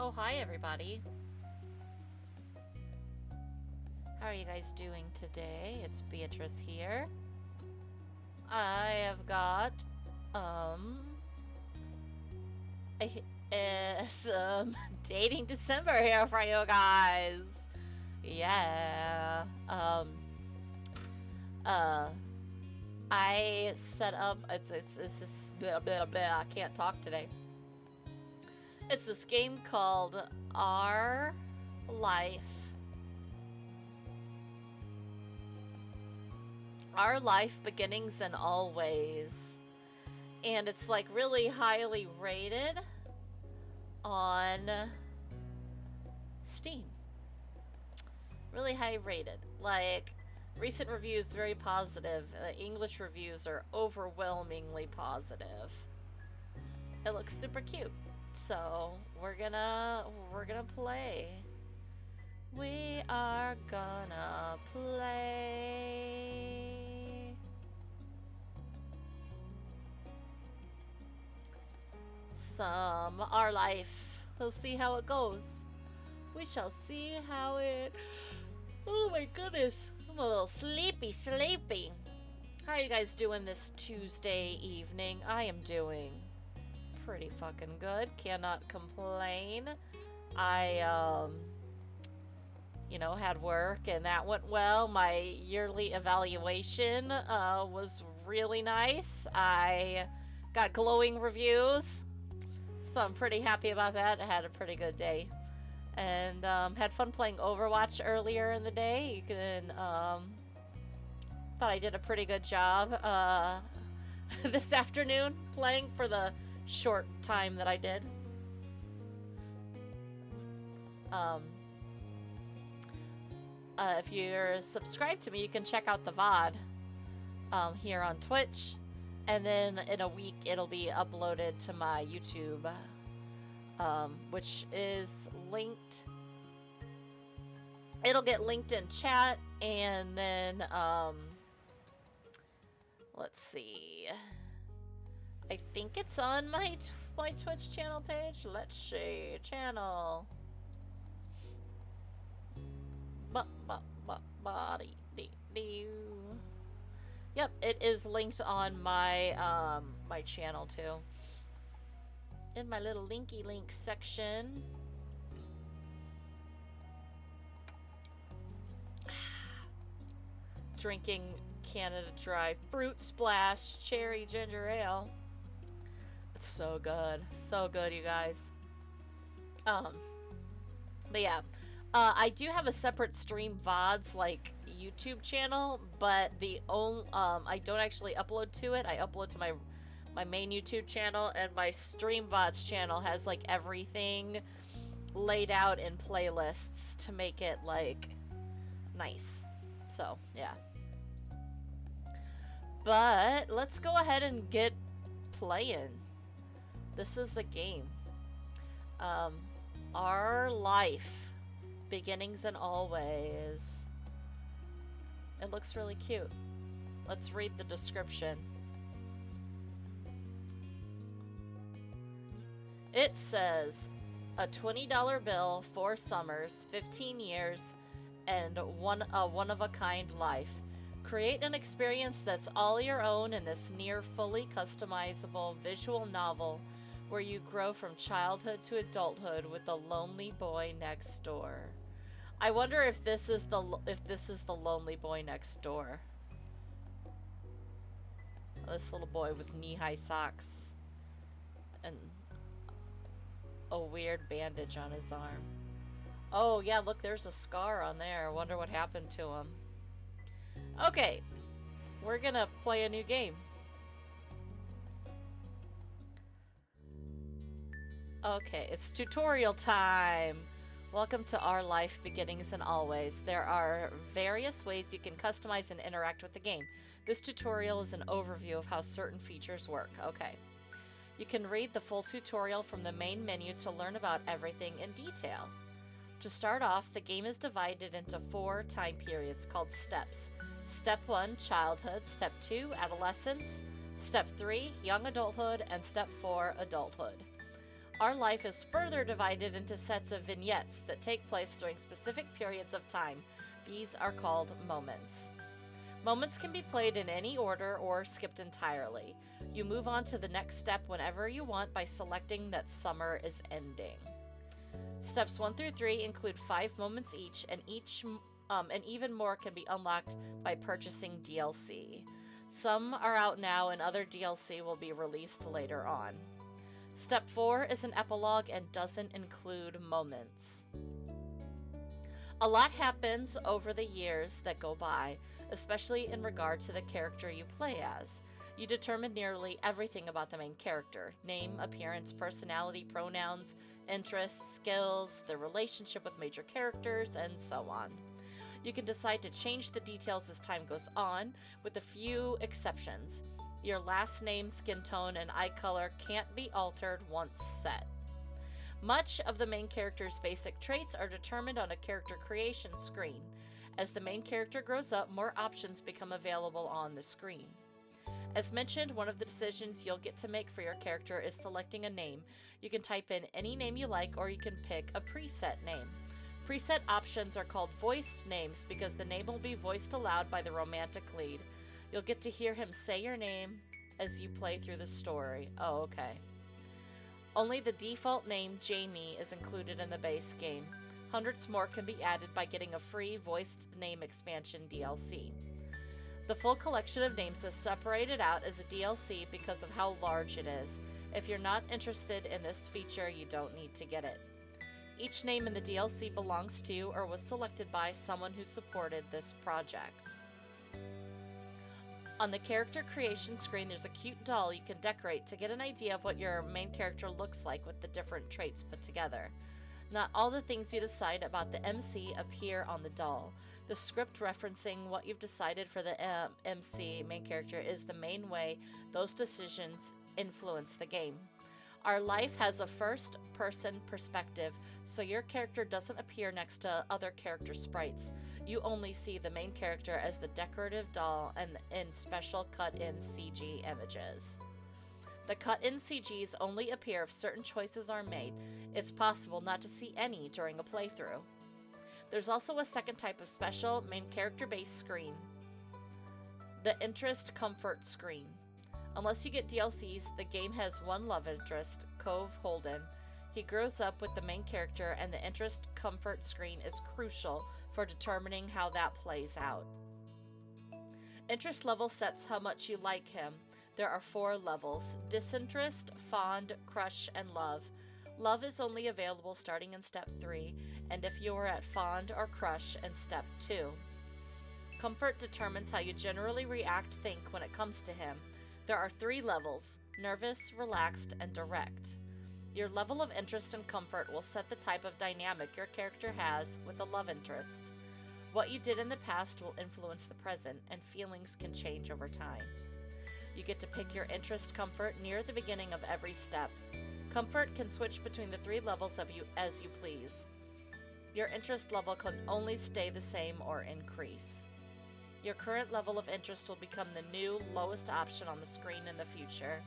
Oh, hi everybody. How are you guys doing today? It's Beatrice here. I have got, some dating December here for you guys. Yeah. Uh, I set up, it's this, blah, blah, blah, I can't talk today. It's this game called Our Life. Our Life Beginnings and Always. And it's like really highly rated on Steam. Really high rated. Like, recent reviews very positive. English reviews are overwhelmingly positive. It looks super cute. So we're gonna play. We are gonna play some Our Life. We'll see how it goes. We shall see how it... Oh my goodness. I'm a little sleepy. How are you guys doing this Tuesday evening? I am doing pretty fucking good. Cannot complain. I, had work and that went well. My yearly evaluation was really nice. I got glowing reviews, so I'm pretty happy about that. I had a pretty good day. And had fun playing Overwatch earlier in the day. You can, thought I did a pretty good job this afternoon playing for the short time that I did. If you're subscribed to me, you can check out the VOD here on Twitch. And then in a week, it'll be uploaded to my YouTube, which is linked. It'll get linked in chat, and then, let's see. I think it's on my Twitch channel page. Let's see. Channel. Yep, it is linked on my my channel too. In my little linky link section. Drinking Canada Dry Fruit Splash Cherry Ginger Ale. It's so good. So good, you guys. But yeah. I do have a separate stream VODs like YouTube channel, but I don't actually upload to it. I upload to my main YouTube channel, and my stream VODs channel has like everything laid out in playlists to make it like nice. So yeah. But let's go ahead and get playing. This is the game. Our Life. Beginnings and Always. It looks really cute. Let's read the description. It says, a $20 bill, 4 summers, 15 years, and a one-of-a-kind life. Create an experience that's all your own in this near fully customizable visual novel where you grow from childhood to adulthood with the lonely boy next door. I wonder if this is the lonely boy next door. This little boy with knee-high socks and a weird bandage on his arm. Oh yeah, look, there's a scar on there. I wonder what happened to him. Okay, we're gonna play a new game. Okay, it's tutorial time. Welcome to Our Life Beginnings and Always. There are various ways you can customize and interact with the game. This tutorial is an overview of how certain features work. Okay. You can read the full tutorial from the main menu to learn about everything in detail. To start off, the game is divided into 4 time periods called steps. Step 1, childhood. Step 2, adolescence. Step 3, young adulthood. And Step 4, adulthood. Our life is further divided into sets of vignettes that take place during specific periods of time. These are called moments. Moments can be played in any order or skipped entirely. You move on to the next step whenever you want by selecting that summer is ending. Steps 1 through 3 include 5 moments each, and even more can be unlocked by purchasing DLC. Some are out now, and other DLC will be released later on. Step 4 is an epilogue and doesn't include moments. A lot happens over the years that go by, especially in regard to the character you play as. You determine nearly everything about the main character: name, appearance, personality, pronouns, interests, skills, their relationship with major characters, and so on. You can decide to change the details as time goes on, with a few exceptions. Your last name, skin tone, and eye color can't be altered once set. Much of the main character's basic traits are determined on a character creation screen. As the main character grows up, more options become available on the screen. As mentioned, one of the decisions you'll get to make for your character is selecting a name. You can type in any name you like, or you can pick a preset name. Preset options are called voiced names because the name will be voiced aloud by the romantic lead. You'll get to hear him say your name as you play through the story. Oh, okay. Only the default name, Jamie, is included in the base game. Hundreds more can be added by getting a free voiced name expansion DLC. The full collection of names is separated out as a DLC because of how large it is. If you're not interested in this feature, you don't need to get it. Each name in the DLC belongs to or was selected by someone who supported this project. On the character creation screen, there's a cute doll you can decorate to get an idea of what your main character looks like with the different traits put together. Not all the things you decide about the MC appear on the doll. The script referencing what you've decided for the MC, main character, is the main way those decisions influence the game. Our life has a first-person perspective, so your character doesn't appear next to other character sprites. You only see the main character as the decorative doll and in special cut-in CG images. The cut-in CGs only appear if certain choices are made. It's possible not to see any during a playthrough. There's also a second type of special main character-based screen, the interest comfort screen. Unless you get DLCs, the game has one love interest, Cove Holden. He grows up with the main character, and the interest comfort screen is crucial for determining how that plays out. Interest level sets how much you like him. There are 4 levels: disinterest, fond, crush, and love. Love is only available starting in step 3, and if you are at fond or crush in step 2. Comfort determines how you generally think when it comes to him. There are 3 levels: nervous, relaxed, and direct. Your level of interest and comfort will set the type of dynamic your character has with the love interest. What you did in the past will influence the present, and feelings can change over time. You get to pick your interest comfort near the beginning of every step. Comfort can switch between the 3 levels as you please. Your interest level can only stay the same or increase. Your current level of interest will become the new lowest option on the screen in the future.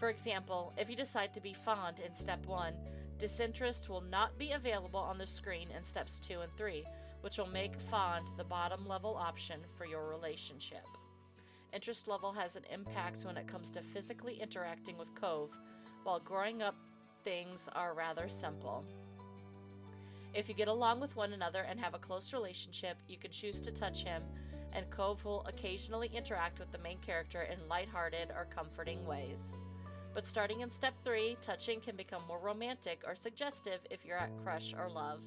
For example, if you decide to be fond in step 1, disinterest will not be available on the screen in steps 2 and 3, which will make fond the bottom level option for your relationship. Interest level has an impact when it comes to physically interacting with Cove. While growing up, things are rather simple. If you get along with one another and have a close relationship, you can choose to touch him, and Cove will occasionally interact with the main character in lighthearted or comforting ways. But starting in step 3, touching can become more romantic or suggestive if you're at crush or love.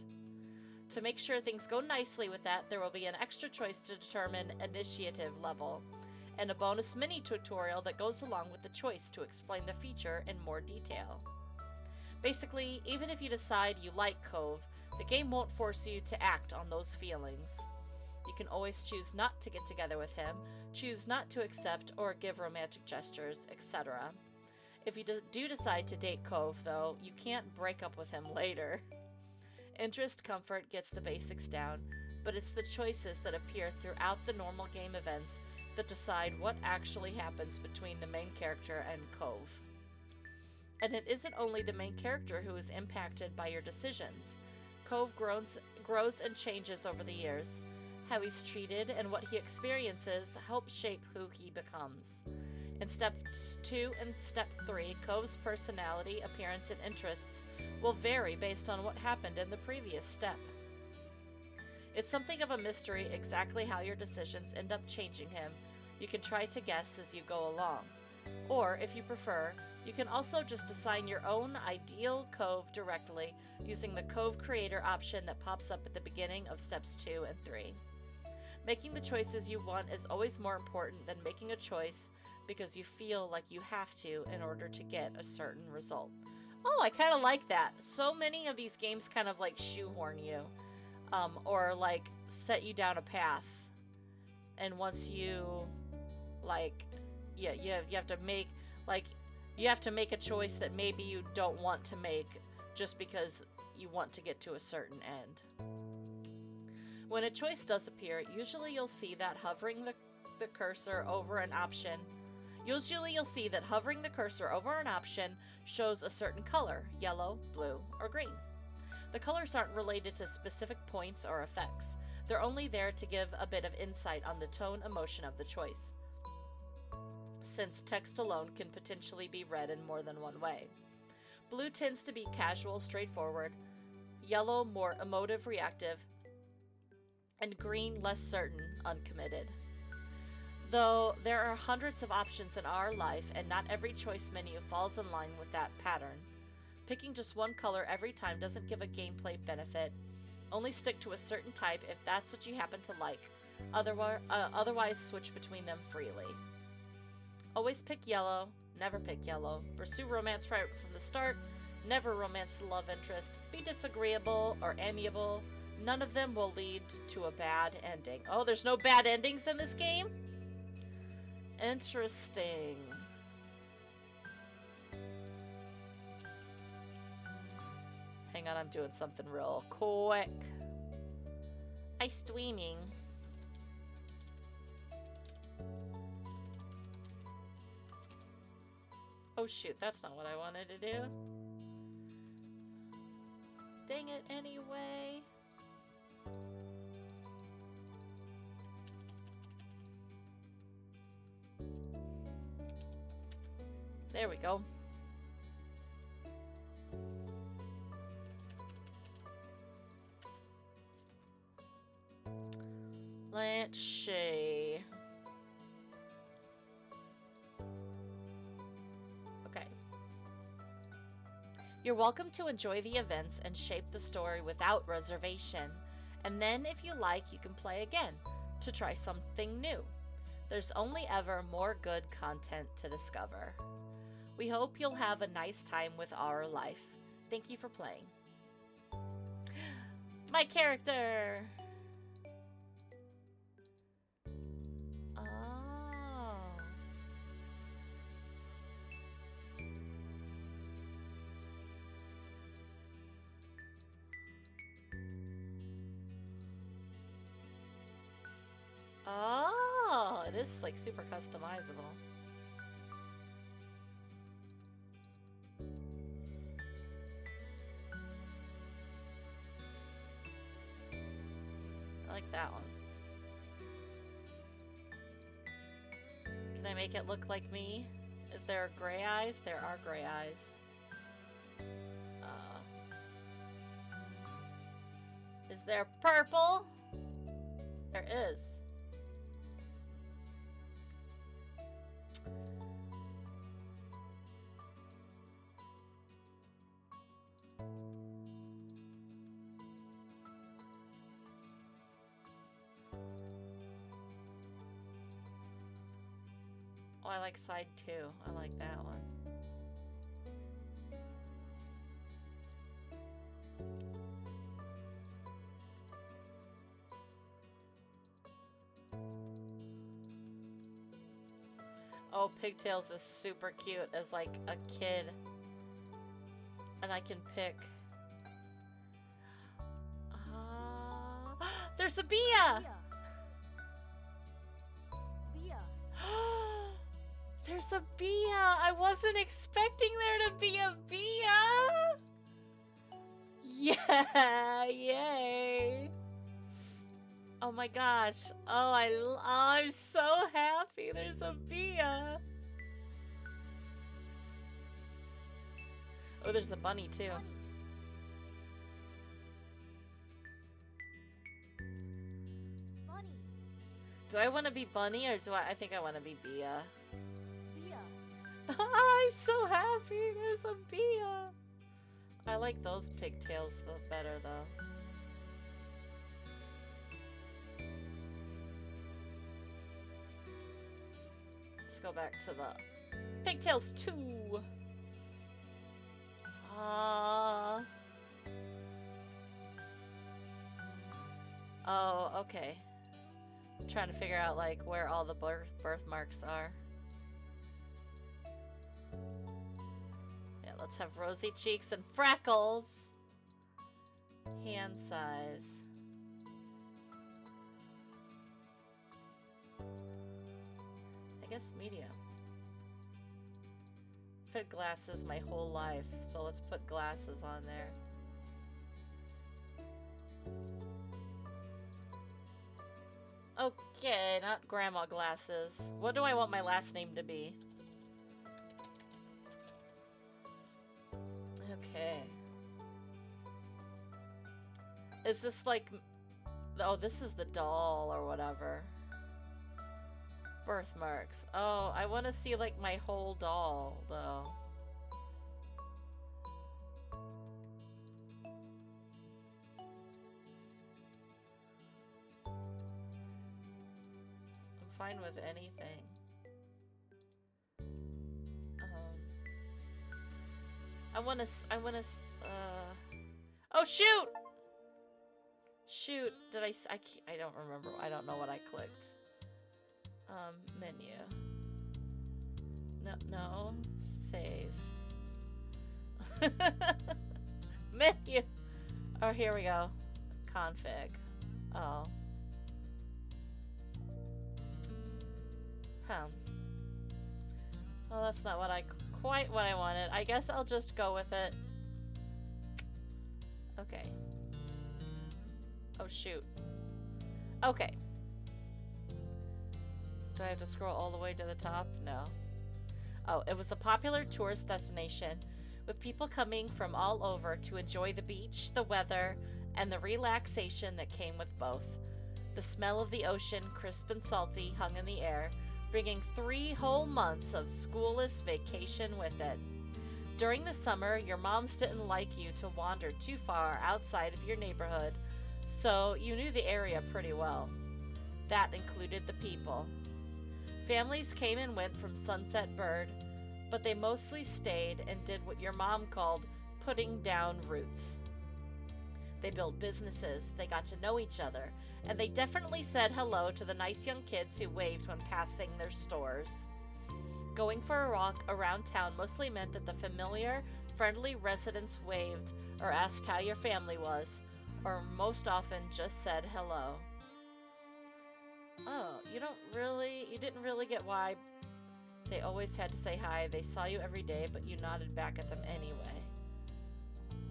To make sure things go nicely with that, there will be an extra choice to determine initiative level, and a bonus mini tutorial that goes along with the choice to explain the feature in more detail. Basically, even if you decide you like Cove, the game won't force you to act on those feelings. You can always choose not to get together with him, choose not to accept or give romantic gestures, etc. If you do decide to date Cove, though, you can't break up with him later. Interest comfort gets the basics down, but it's the choices that appear throughout the normal game events that decide what actually happens between the main character and Cove. And it isn't only the main character who is impacted by your decisions. Cove grows and changes over the years. How he's treated and what he experiences help shape who he becomes. In Steps 2 and Step 3, Cove's personality, appearance, and interests will vary based on what happened in the previous step. It's something of a mystery exactly how your decisions end up changing him. You can try to guess as you go along. Or, if you prefer, you can also just assign your own ideal Cove directly using the Cove Creator option that pops up at the beginning of Steps 2 and 3. Making the choices you want is always more important than making a choice because you feel like you have to in order to get a certain result. Oh, I kind of like that. So many of these games kind of like shoehorn you, or like set you down a path. And once you, like, yeah, you have to make, like, you have to make a choice that maybe you don't want to make just because you want to get to a certain end. When a choice does appear, usually you'll see that hovering the cursor over an option shows a certain color, yellow, blue, or green. The colors aren't related to specific points or effects. They're only there to give a bit of insight on the tone emotion of the choice, since text alone can potentially be read in more than one way. Blue tends to be casual, straightforward, yellow more emotive, reactive, and green less certain, uncommitted. Though there are hundreds of options in our life and not every choice menu falls in line with that pattern, picking just one color every time doesn't give a gameplay benefit. Only stick to a certain type if that's what you happen to like. Otherwise switch between them freely. Always pick yellow, never pick yellow. Pursue romance right from the start, never romance the love interest. Be disagreeable or amiable. None of them will lead to a bad ending. Oh, there's no bad endings in this game? Interesting. Hang on, I'm doing something real quick. I'm streaming. Oh shoot, that's not what I wanted to do. Dang it anyway. There we go. Let's see. Okay. You're welcome to enjoy the events and shape the story without reservation. And then, if you like, you can play again to try something new. There's only ever more good content to discover. We hope you'll have a nice time with our life. Thank you for playing. My character! Oh. Oh, it is like super customizable. I like that one. Can I make it look like me? Is there gray eyes? There are gray eyes. Is there purple? There is. Oh, I like side 2. I like that one. Oh, Pigtails is super cute as like a kid. And I can pick. There's a Bia! Bia. There's a Bia! I wasn't expecting there to be a Bia! Yeah! Yay! Oh my gosh. Oh, I'm so happy there's a Bia! Oh, there's a bunny too. Bunny. Do I want to be Bunny or do I think I want to be Bia? Bia. I'm so happy there's a Bia! I like those pigtails better though. Let's go back to the Pigtails 2. Oh, okay. I'm trying to figure out like where all the birthmarks are. Yeah, let's have rosy cheeks and freckles. Hand size. I guess medium. Fit glasses my whole life, so let's put glasses on there. Okay, not grandma glasses. What do I want my last name to be? Okay. Is this like... Oh, this is the doll or whatever. Birthmarks. Oh, I want to see like my whole doll though. I'm fine with anything. I want to oh shoot! Shoot, did I don't remember. I don't know what I clicked. Menu. No, save. Menu. Oh, here we go. Config. Oh. Huh. Well, that's not quite what I wanted. I guess I'll just go with it. Okay. Oh, shoot. Okay. Do I have to scroll all the way to the top? No. Oh, it was a popular tourist destination with people coming from all over to enjoy the beach, the weather, and the relaxation that came with both. The smell of the ocean, crisp and salty, hung in the air, bringing 3 whole months of schoolless vacation with it. During the summer, your moms didn't like you to wander too far outside of your neighborhood, so you knew the area pretty well. That included the people. Families came and went from Sunset Bird, but they mostly stayed and did what your mom called putting down roots. They built businesses, they got to know each other, and they definitely said hello to the nice young kids who waved when passing their stores. Going for a walk around town mostly meant that the familiar, friendly residents waved or asked how your family was, or most often just said hello. Oh, you didn't really get why they always had to say hi. They saw you every day, but you nodded back at them anyway.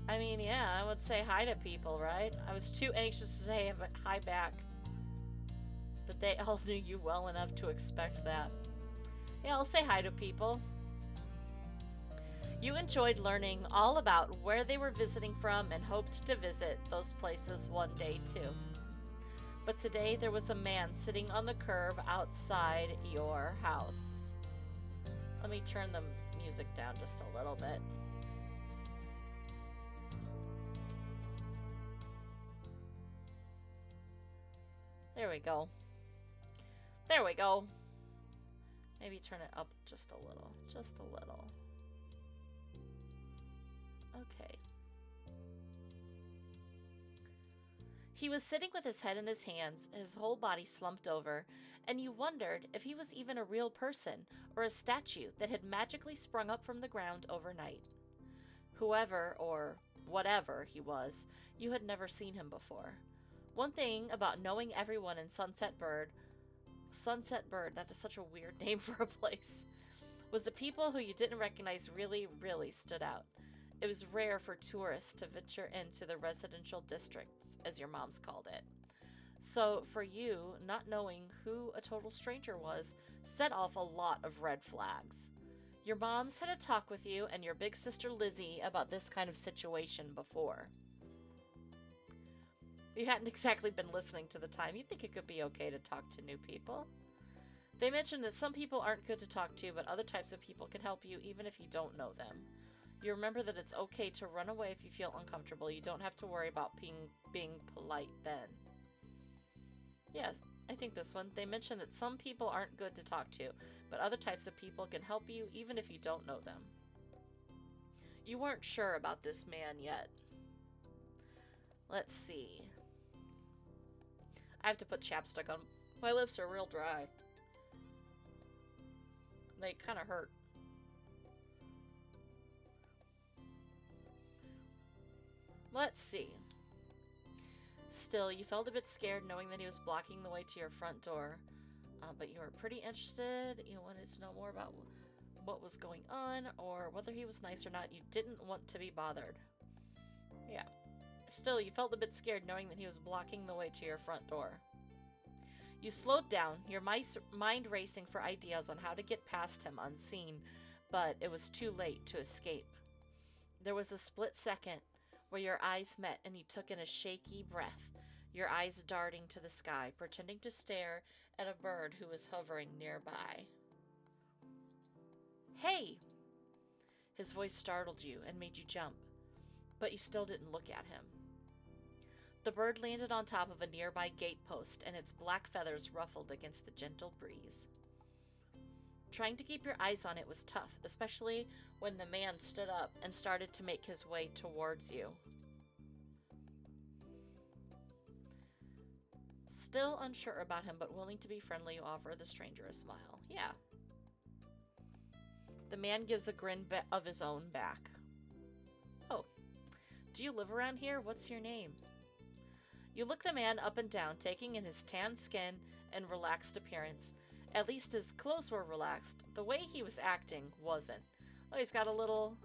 I mean, yeah, I would say hi to people, right? I was too anxious to say hi back. But they all knew you well enough to expect that. Yeah, I'll say hi to people. You enjoyed learning all about where they were visiting from and hoped to visit those places one day too. But today there was a man sitting on the curb outside your house. Let me turn the music down just a little bit. There we go. There we go. Maybe turn it up just a little. Just a little. Okay. He was sitting with his head in his hands, his whole body slumped over, and you wondered if he was even a real person or a statue that had magically sprung up from the ground overnight. Whoever or whatever he was, you had never seen him before. One thing about knowing everyone in Sunset Bird, that is such a weird name for a place, was the people who you didn't recognize really, really stood out. It was rare for tourists to venture into the residential districts, as your mom's called it. So, for you, not knowing who a total stranger was set off a lot of red flags. Your mom's had a talk with you and your big sister Lizzie about this kind of situation before. You hadn't exactly been listening to the time. You think it could be okay to talk to new people. They mentioned that some people aren't good to talk to, but other types of people can help you even if you don't know them. You remember that it's okay to run away if you feel uncomfortable. You don't have to worry about being polite then. Yes, I think this one. They mentioned that some people aren't good to talk to, but other types of people can help you even if you don't know them. You weren't sure about this man yet. Let's see. I have to put chapstick on. My lips are real dry. They kind of hurt. Let's see. Still, you felt a bit scared knowing that he was blocking the way to your front door. But you were pretty interested. You wanted to know more about what was going on or whether he was nice or not. You didn't want to be bothered. Yeah. Still, you felt a bit scared knowing that he was blocking the way to your front door. You slowed down, your mind racing for ideas on how to get past him unseen, but it was too late to escape. There was a split second where your eyes met and you took in a shaky breath, your eyes darting to the sky, pretending to stare at a bird who was hovering nearby. Hey! His voice startled you and made you jump, but you still didn't look at him. The bird landed on top of a nearby gate post, and its black feathers ruffled against the gentle breeze. Trying to keep your eyes on it was tough, especially when the man stood up and started to make his way towards you. Still unsure about him, but willing to be friendly, you offer the stranger a smile. Yeah. The man gives a grin of his own back. Oh, do you live around here? What's your name? You look the man up and down, taking in his tan skin and relaxed appearance. At least his clothes were relaxed. The way he was acting wasn't. Oh, he's got a little...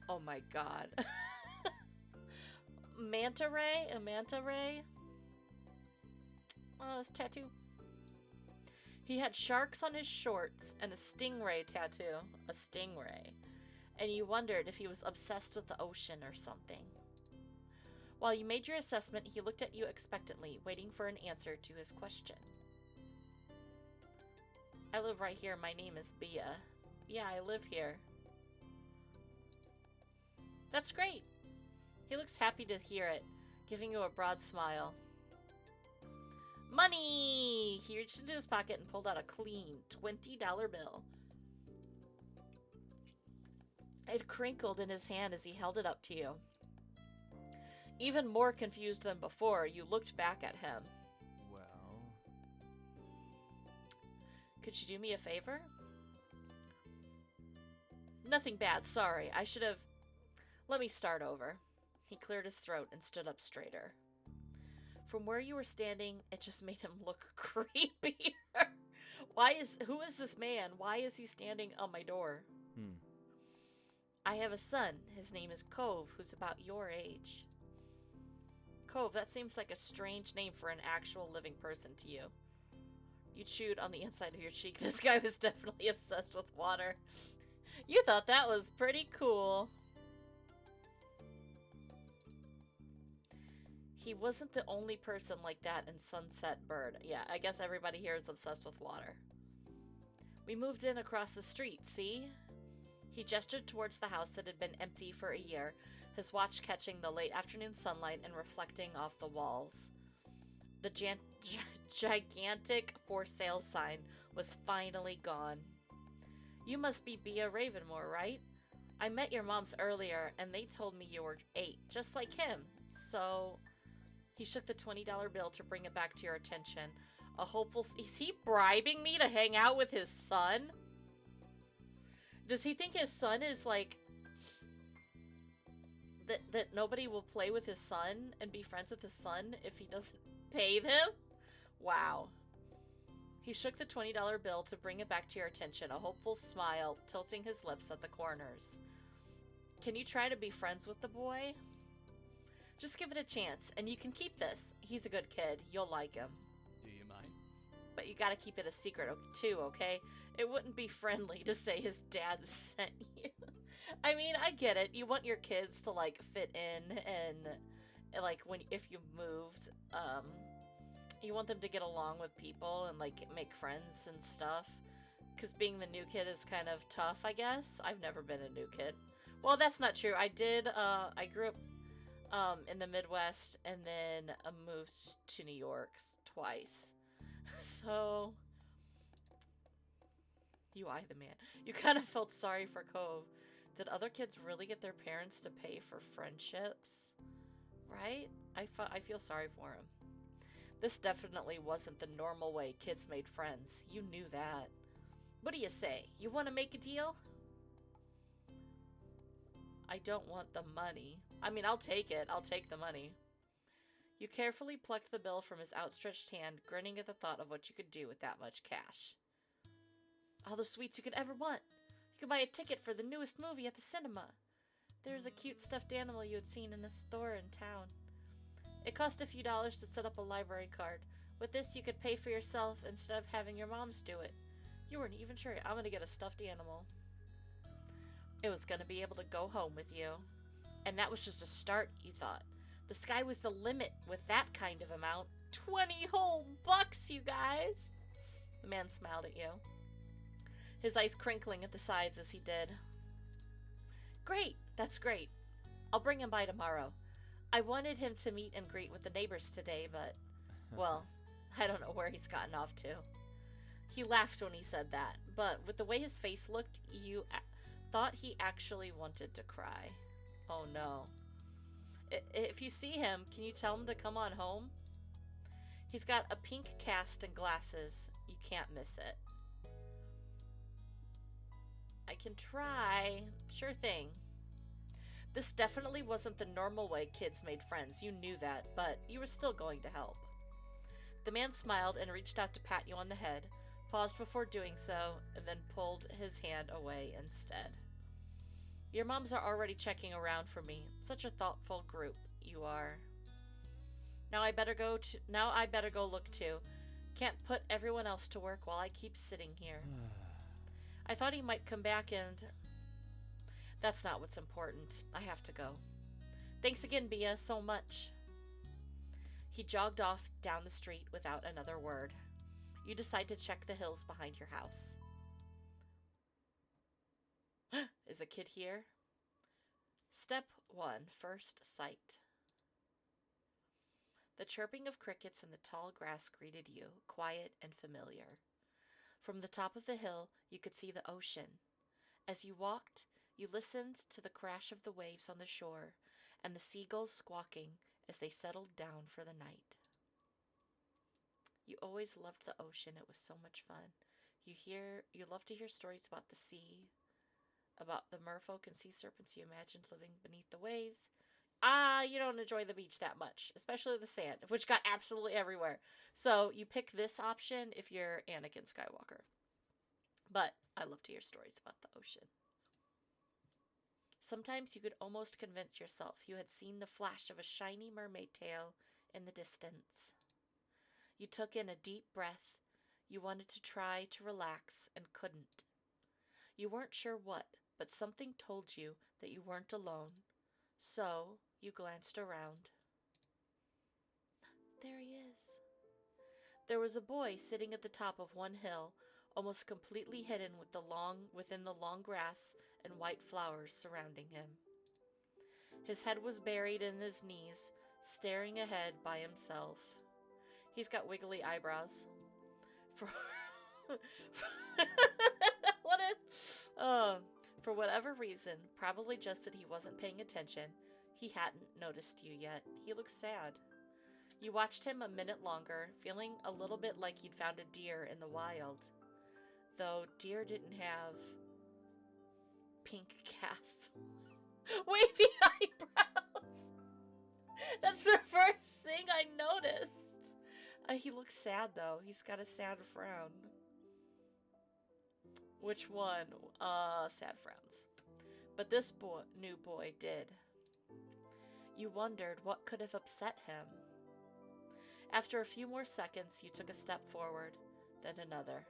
Oh my god. Manta ray? A manta ray? Oh, his tattoo. He had sharks on his shorts and a stingray tattoo. A stingray. And you wondered if he was obsessed with the ocean or something. While you made your assessment, he looked at you expectantly, waiting for an answer to his question. I live right here. My name is Bia. Yeah, I live here. That's great. He looks happy to hear it, giving you a broad smile. Money! He reached into his pocket and pulled out a clean $20 bill. It crinkled in his hand as he held it up to you. Even more confused than before, you looked back at him. Well... Could you do me a favor? Nothing bad, sorry. I should have... Let me start over. He cleared his throat and stood up straighter. From where you were standing, it just made him look creepier. Who is this man? Why is he standing on my door? I have a son. His name is Cove, who's about your age. Cove, that seems like a strange name for an actual living person to you. You chewed on the inside of your cheek. This guy was definitely obsessed with water. You thought that was pretty cool. He wasn't the only person like that in Sunset Bird. Yeah, I guess everybody here is obsessed with water. We moved in across the street, see? He gestured towards the house that had been empty for a year, his watch catching the late afternoon sunlight and reflecting off the walls. The gigantic for sale sign was finally gone. You must be Bia Ravenmore, right? I met your moms earlier, and they told me you were 8, just like him. So... He shook the $20 bill to bring it back to your attention. A hopeful... Is he bribing me to hang out with his son? Does he think his son is like... That nobody will play with his son and be friends with his son if he doesn't pay them? Wow. He shook the $20 bill to bring it back to your attention, a hopeful smile tilting his lips at the corners. Can you try to be friends with the boy? Just give it a chance, and you can keep this. He's a good kid. You'll like him. Do you mind? But you gotta keep it a secret, too, okay? It wouldn't be friendly to say his dad sent you. I mean, I get it. You want your kids to, like, fit in, and, like, if you moved, you want them to get along with people and, like, make friends and stuff. Because being the new kid is kind of tough, I guess. I've never been a new kid. Well, that's not true. I grew up in the Midwest and then moved to New York twice. So, you eye the man. You kind of felt sorry for Cove. Did other kids really get their parents to pay for friendships? Right? I feel sorry for him. This definitely wasn't the normal way kids made friends. You knew that. What do you say? You want to make a deal? I don't want the money. I mean, I'll take it. I'll take the money. You carefully plucked the bill from his outstretched hand, grinning at the thought of what you could do with that much cash. All the sweets you could ever want. You could buy a ticket for the newest movie at the cinema. There's a cute stuffed animal you had seen in a store in town. It cost a few dollars to set up a library card. With this, you could pay for yourself instead of having your moms do it. You weren't even sure. I'm gonna get a stuffed animal. It was gonna be able to go home with you. And that was just a start, you thought. The sky was the limit with that kind of amount. 20 whole bucks, you guys! The man smiled at you, his eyes crinkling at the sides as he did. Great! That's great. I'll bring him by tomorrow. I wanted him to meet and greet with the neighbors today, but, well, I don't know where he's gotten off to. He laughed when he said that, but with the way his face looked, you thought he actually wanted to cry. Oh no. If you see him, can you tell him to come on home? He's got a pink cast and glasses. You can't miss it. I can try. Sure thing. This definitely wasn't the normal way kids made friends. You knew that, but you were still going to help. The man smiled and reached out to pat you on the head, paused before doing so, and then pulled his hand away instead. Your moms are already checking around for me. Such a thoughtful group you are. Now I better go look too. Can't put everyone else to work while I keep sitting here. I thought he might come back and... That's not what's important. I have to go. Thanks again, Bia, so much. He jogged off down the street without another word. You decide to check the hills behind your house. Is the kid here? Step 1, first sight. The chirping of crickets in the tall grass greeted you, quiet and familiar. From the top of the hill, you could see the ocean. As you walked, you listened to the crash of the waves on the shore and the seagulls squawking as they settled down for the night. You always loved the ocean. It was so much fun. You love to hear stories about the sea, about the merfolk and sea serpents you imagined living beneath the waves. You don't enjoy the beach that much, especially the sand, which got absolutely everywhere. So you pick this option if you're Anakin Skywalker. But I love to hear stories about the ocean. Sometimes you could almost convince yourself you had seen the flash of a shiny mermaid tail in the distance. You took in a deep breath. You wanted to try to relax and couldn't. You weren't sure what, but something told you that you weren't alone. So you glanced around. There he is. There was a boy sitting at the top of one hill, almost completely hidden within the long grass and white flowers surrounding him. His head was buried in his knees, staring ahead by himself. He's got wiggly eyebrows. For whatever reason, probably just that he wasn't paying attention, he hadn't noticed you yet. He looked sad. You watched him a minute longer, feeling a little bit like you'd found a deer in the wild. Though deer didn't have pink casts. Wavy eyebrows! That's the first thing I noticed. He looks sad, though. He's got a sad frown. Which one? Sad frowns. But this new boy did. You wondered what could have upset him. After a few more seconds, you took a step forward, then another.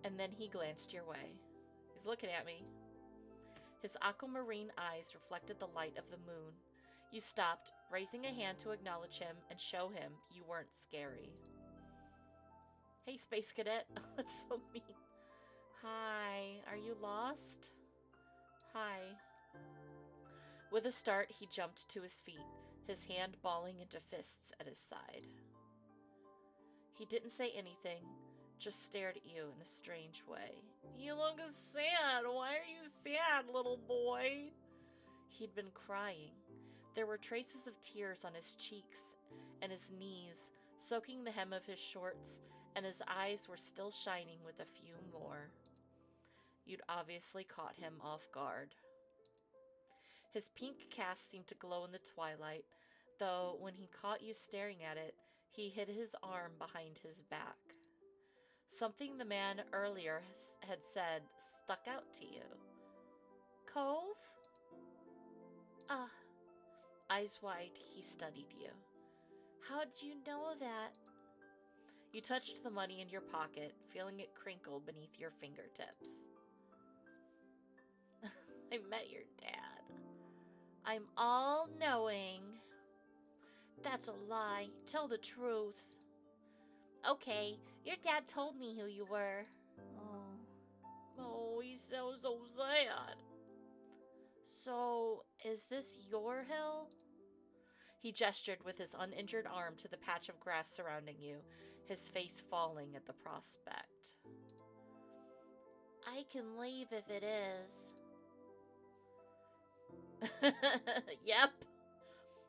And then he glanced your way. He's looking at me. His aquamarine eyes reflected the light of the moon. You stopped, raising a hand to acknowledge him and show him you weren't scary. Hey, Space Cadet. That's so mean. Hi, are you lost? Hi. With a start, he jumped to his feet, his hand balling into fists at his side. He didn't say anything, just stared at you in a strange way. You look sad. Why are you sad, little boy? He'd been crying. There were traces of tears on his cheeks and his knees, soaking the hem of his shorts, and his eyes were still shining with a few more. You'd obviously caught him off guard. His pink cast seemed to glow in the twilight, though when he caught you staring at it, he hid his arm behind his back. Something the man earlier had said stuck out to you. Cove? Ah. Eyes wide, he studied you. How'd you know that? You touched the money in your pocket, feeling it crinkle beneath your fingertips. I met your dad. I'm all-knowing. That's a lie. Tell the truth. Okay, your dad told me who you were. Oh, he sounds so sad. So, is this your hill? He gestured with his uninjured arm to the patch of grass surrounding you, his face falling at the prospect. I can leave if it is. Yep.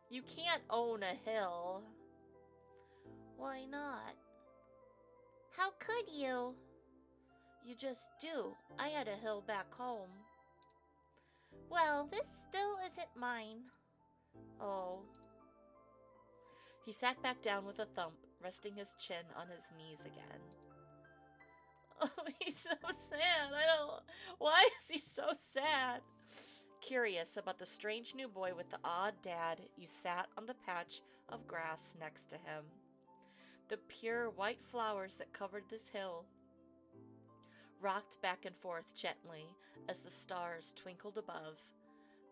You can't own a hill. Why not? How could you? You just do. I had a hill back home. Well, this still isn't mine. Oh. He sat back down with a thump, resting his chin on his knees again. Oh, he's so sad. Why is he so sad? Curious about the strange new boy with the odd dad, you sat on the patch of grass next to him. The pure white flowers that covered this hill rocked back and forth gently as the stars twinkled above.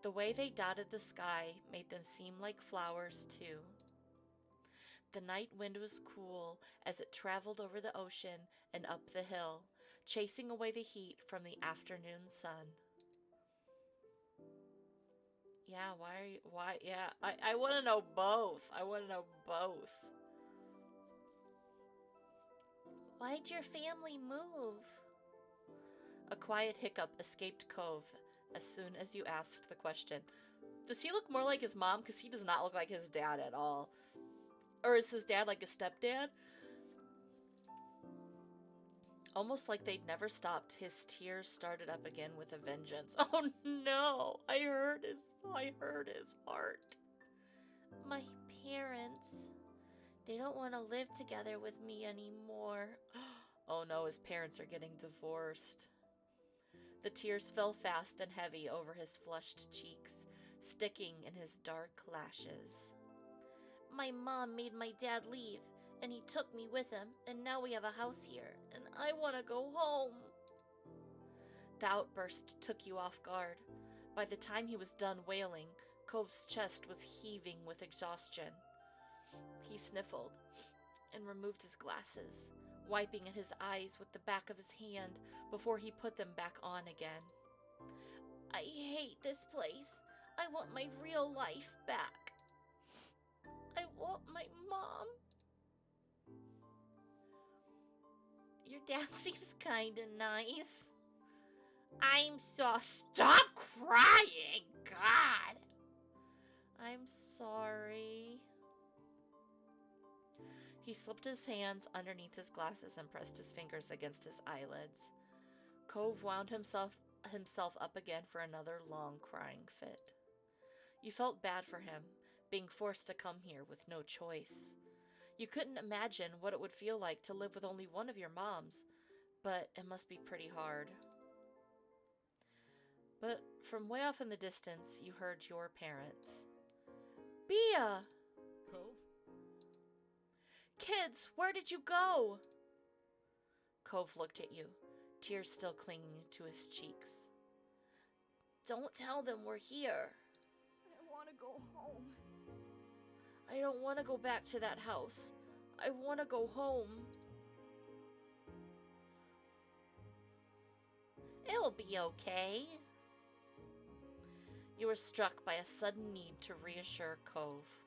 The way they dotted the sky made them seem like flowers, too. The night wind was cool as it traveled over the ocean and up the hill, chasing away the heat from the afternoon sun. Yeah, I want to know both. Why'd your family move? A quiet hiccup escaped Cove as soon as you asked the question. Does he look more like his mom? Because he does not look like his dad at all. Or is his dad like a stepdad? Almost like they'd never stopped, his tears started up again with a vengeance. Oh no, I hurt his heart. My parents, they don't want to live together with me anymore. Oh no, his parents are getting divorced. The tears fell fast and heavy over his flushed cheeks, sticking in his dark lashes. My mom made my dad leave, and he took me with him, and now we have a house here, and I want to go home. The outburst took you off guard. By the time he was done wailing, Cove's chest was heaving with exhaustion. He sniffled and removed his glasses, wiping at his eyes with the back of his hand before he put them back on again. I hate this place. I want my real life back. I want my mom. Your dad seems kinda nice. Stop crying! God! I'm sorry. He slipped his hands underneath his glasses and pressed his fingers against his eyelids. Cove wound himself up again for another long crying fit. You felt bad for him, being forced to come here with no choice. You couldn't imagine what it would feel like to live with only one of your moms, but it must be pretty hard. But from way off in the distance, you heard your parents. Bia! Cove? Kids, where did you go? Cove looked at you, tears still clinging to his cheeks. Don't tell them we're here. I want to go home. I don't want to go back to that house. I want to go home. It'll be okay. You were struck by a sudden need to reassure Cove.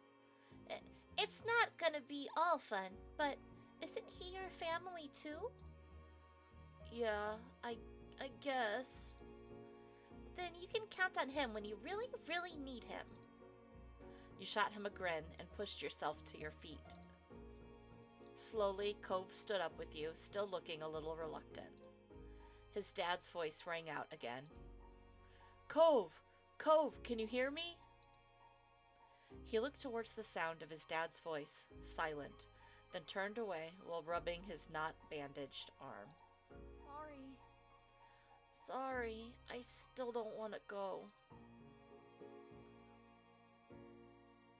It's not gonna be all fun, but isn't he your family too? Yeah, I guess. Then you can count on him when you really, really need him. You shot him a grin and pushed yourself to your feet. Slowly, Cove stood up with you, still looking a little reluctant. His dad's voice rang out again. Cove! Cove, can you hear me? He looked towards the sound of his dad's voice, silent, then turned away while rubbing his not bandaged arm. Sorry, I still don't want to go.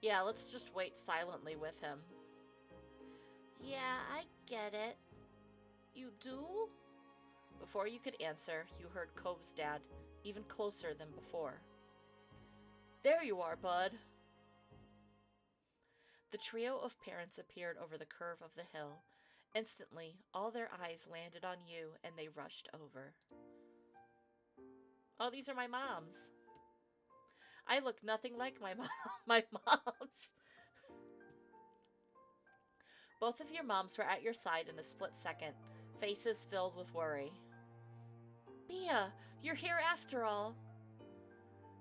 Yeah, let's just wait silently with him. Yeah, I get it. You do? Before you could answer, you heard Cove's dad, even closer than before. There you are, bud. The trio of parents appeared over the curve of the hill. Instantly, all their eyes landed on you and they rushed over. Oh, these are my moms. I look nothing like my moms. Both of your moms were at your side in a split second, faces filled with worry. Bia, you're here after all.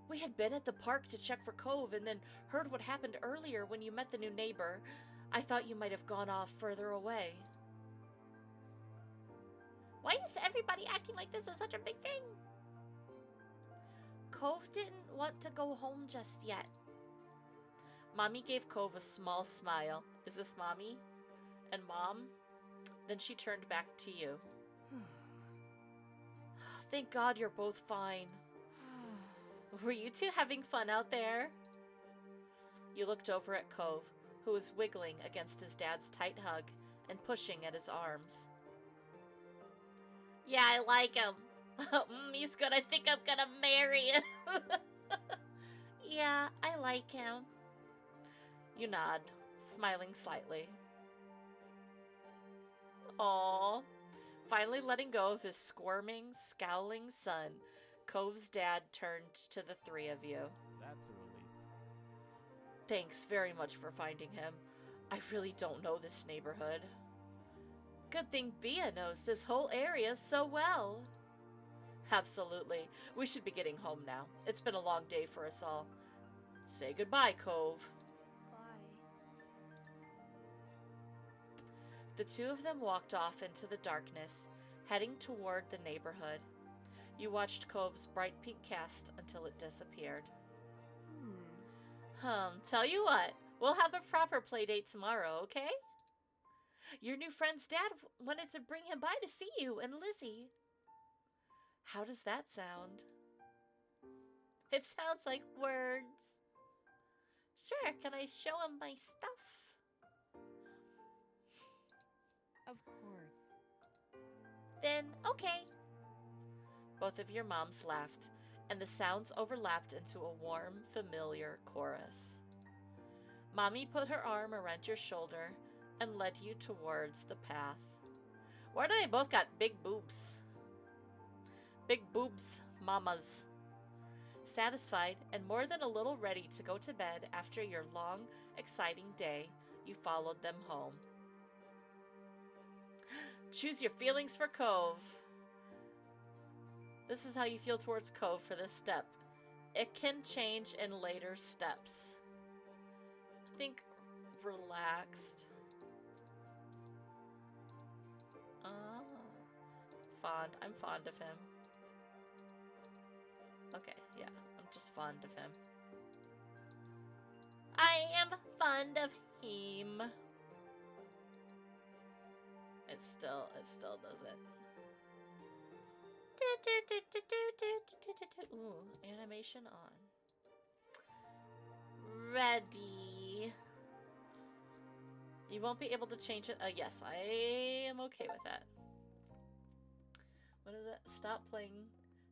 We had been at the park to check for Cove and then heard what happened earlier when you met the new neighbor. I thought you might have gone off further away. Why is everybody acting like this is such a big thing? Cove didn't want to go home just yet. Mommy gave Cove a small smile. Is this Mommy? And Mom? Then she turned back to you. Thank God you're both fine. Were you two having fun out there? You looked over at Cove, who was wiggling against his dad's tight hug and pushing at his arms. Yeah, I like him. He's gonna think I'm gonna marry him. Yeah, I like him. You nod, smiling slightly. Aww. Finally letting go of his squirming, scowling son, Cove's dad turned to the three of you. That's a relief. Thanks very much for finding him. I really don't know this neighborhood. Good thing Bia knows this whole area so well. Absolutely. We should be getting home now. It's been a long day for us all. Say goodbye, Cove. Bye. The two of them walked off into the darkness, heading toward the neighborhood. You watched Cove's bright pink cast until it disappeared. Tell you what, we'll have a proper play date tomorrow, okay? Your new friend's dad wanted to bring him by to see you and Lizzie. How does that sound? It sounds like words. Sure, can I show him my stuff? Of course. Then, okay. Both of your moms laughed, and the sounds overlapped into a warm, familiar chorus. Mommy put her arm around your shoulder and led you towards the path. Why do they both got big boobs? Big boobs, mamas. Satisfied and more than a little ready to go to bed after your long, exciting day, you followed them home. Choose your feelings for Cove. This is how you feel towards Cove for this step. It can change in later steps. Think relaxed. Fond. I'm fond of him. Okay, yeah, I'm just fond of him. I am fond of him. It still doesn't. Ooh, animation on. Ready. You won't be able to change it. Yes, I am okay with that. What is it? Stop playing.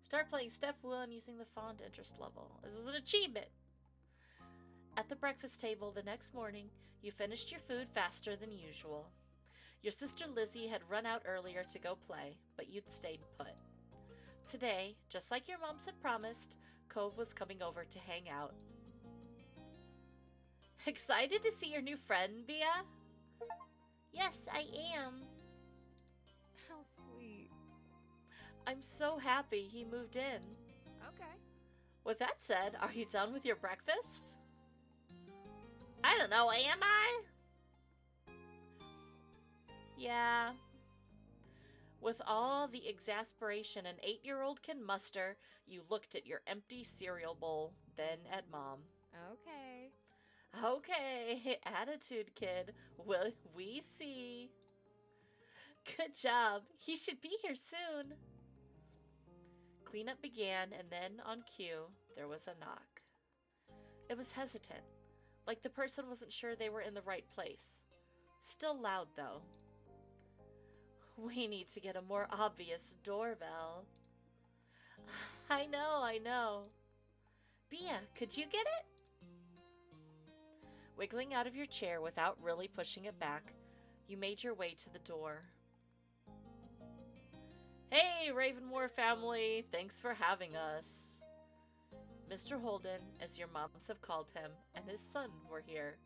Start playing step 1 using the font interest level. This is an achievement. At the breakfast table the next morning, you finished your food faster than usual. Your sister Lizzie had run out earlier to go play, but you'd stayed put. Today, just like your moms had promised, Cove was coming over to hang out. Excited to see your new friend, Bia? Yes, I am. How sweet. I'm so happy he moved in. Okay. With that said, are you done with your breakfast? I don't know, am I? Yeah. With all the exasperation an 8-year-old can muster, you looked at your empty cereal bowl, then at Mom. Okay. Okay, attitude, kid. Will we see? Good job. He should be here soon. Cleanup began, and then, on cue, there was a knock. It was hesitant, like the person wasn't sure they were in the right place. Still loud, though. We need to get a more obvious doorbell. I know. Bia, could you get it? Wiggling out of your chair without really pushing it back, you made your way to the door. Hey, Ravenmore family, thanks for having us. Mr. Holden, as your moms have called him, and his son were here.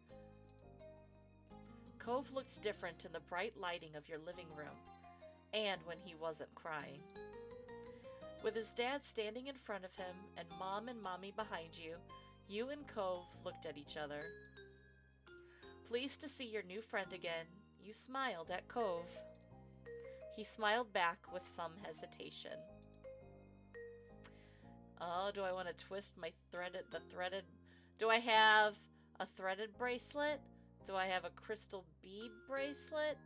Cove looked different in the bright lighting of your living room, and when he wasn't crying. With his dad standing in front of him and Mom and Mommy behind you, you and Cove looked at each other. Pleased to see your new friend again, you smiled at Cove. He smiled back with some hesitation. Oh, do I want to twist my threaded... Do I have a threaded bracelet? Do I have a crystal bead bracelet?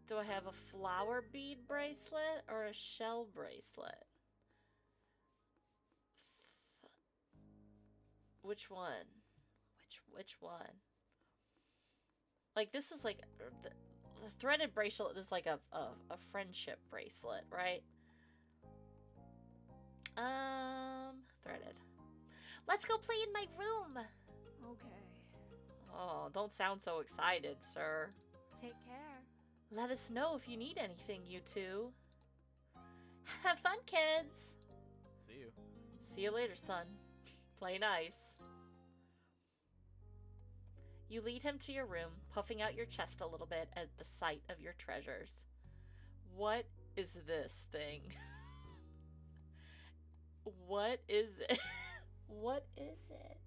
Do I have a flower bead bracelet or a shell bracelet? Which one? Which one? Like, this is like... The threaded bracelet is like a friendship bracelet, right? Threaded. Let's go play in my room. Okay. Oh, don't sound so excited, sir. Take care. Let us know if you need anything, you two. Have fun, kids. See you. See you later, son. Play nice. You lead him to your room, puffing out your chest a little bit at the sight of your treasures. What is this thing? What is it? What is it?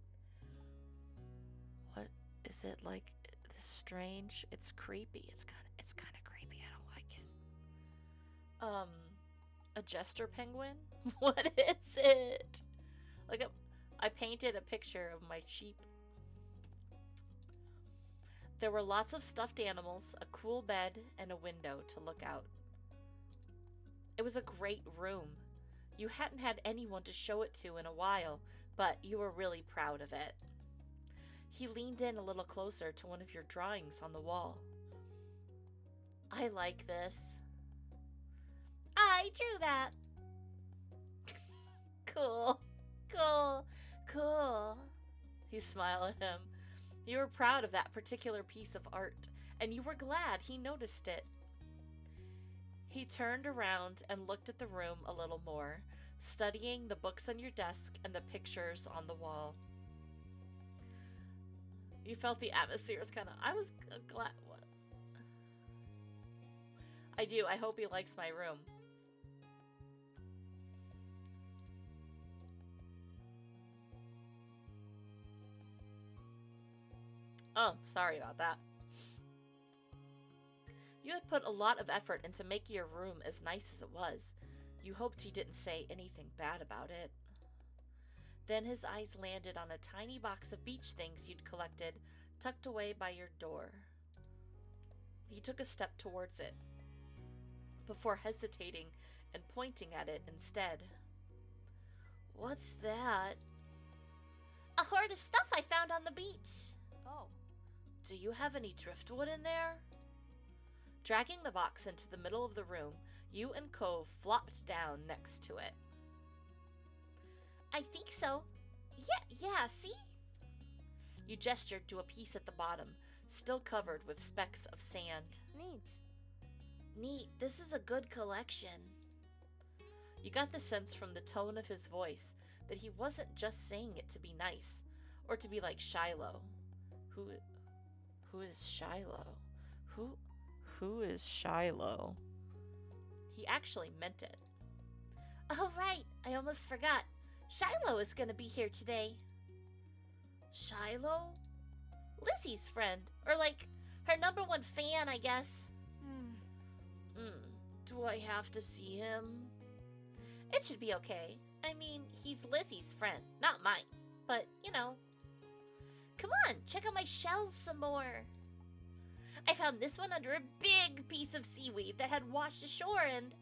What is it like? This strange? It's creepy. It's kind of creepy. I don't like it. A jester penguin? What is it? Like I painted a picture of my sheep. There were lots of stuffed animals, a cool bed, and a window to look out. It was a great room. You hadn't had anyone to show it to in a while, but you were really proud of it. He leaned in a little closer to one of your drawings on the wall. I like this. I drew that. Cool. You smile at him. You were proud of that particular piece of art, and you were glad he noticed it. He turned around and looked at the room a little more, studying the books on your desk and the pictures on the wall. You felt the atmosphere was kind of... I was glad... What? I do. I hope he likes my room. Oh, sorry about that. You had put a lot of effort into making your room as nice as it was. You hoped he didn't say anything bad about it. Then his eyes landed on a tiny box of beach things you'd collected, tucked away by your door. He took a step towards it. before hesitating and pointing at it instead. What's that? A hoard of stuff I found on the beach. Oh. Do you have any driftwood in there? Dragging the box into the middle of the room, you and Cove flopped down next to it. I think so. Yeah, see? You gestured to a piece at the bottom, still covered with specks of sand. Neat. This is a good collection. You got the sense from the tone of his voice that he wasn't just saying it to be nice, or to be like Shiloh. Who is Shiloh? Who is Shiloh? He actually meant it. Oh, right. I almost forgot. Shiloh is going to be here today. Shiloh? Lizzie's friend. Or like, her #1 fan, I guess. Do I have to see him? It should be okay. I mean, he's Lizzie's friend, not mine. But, you know. Come on, check out my shells some more. I found this one under a big piece of seaweed that had washed ashore and...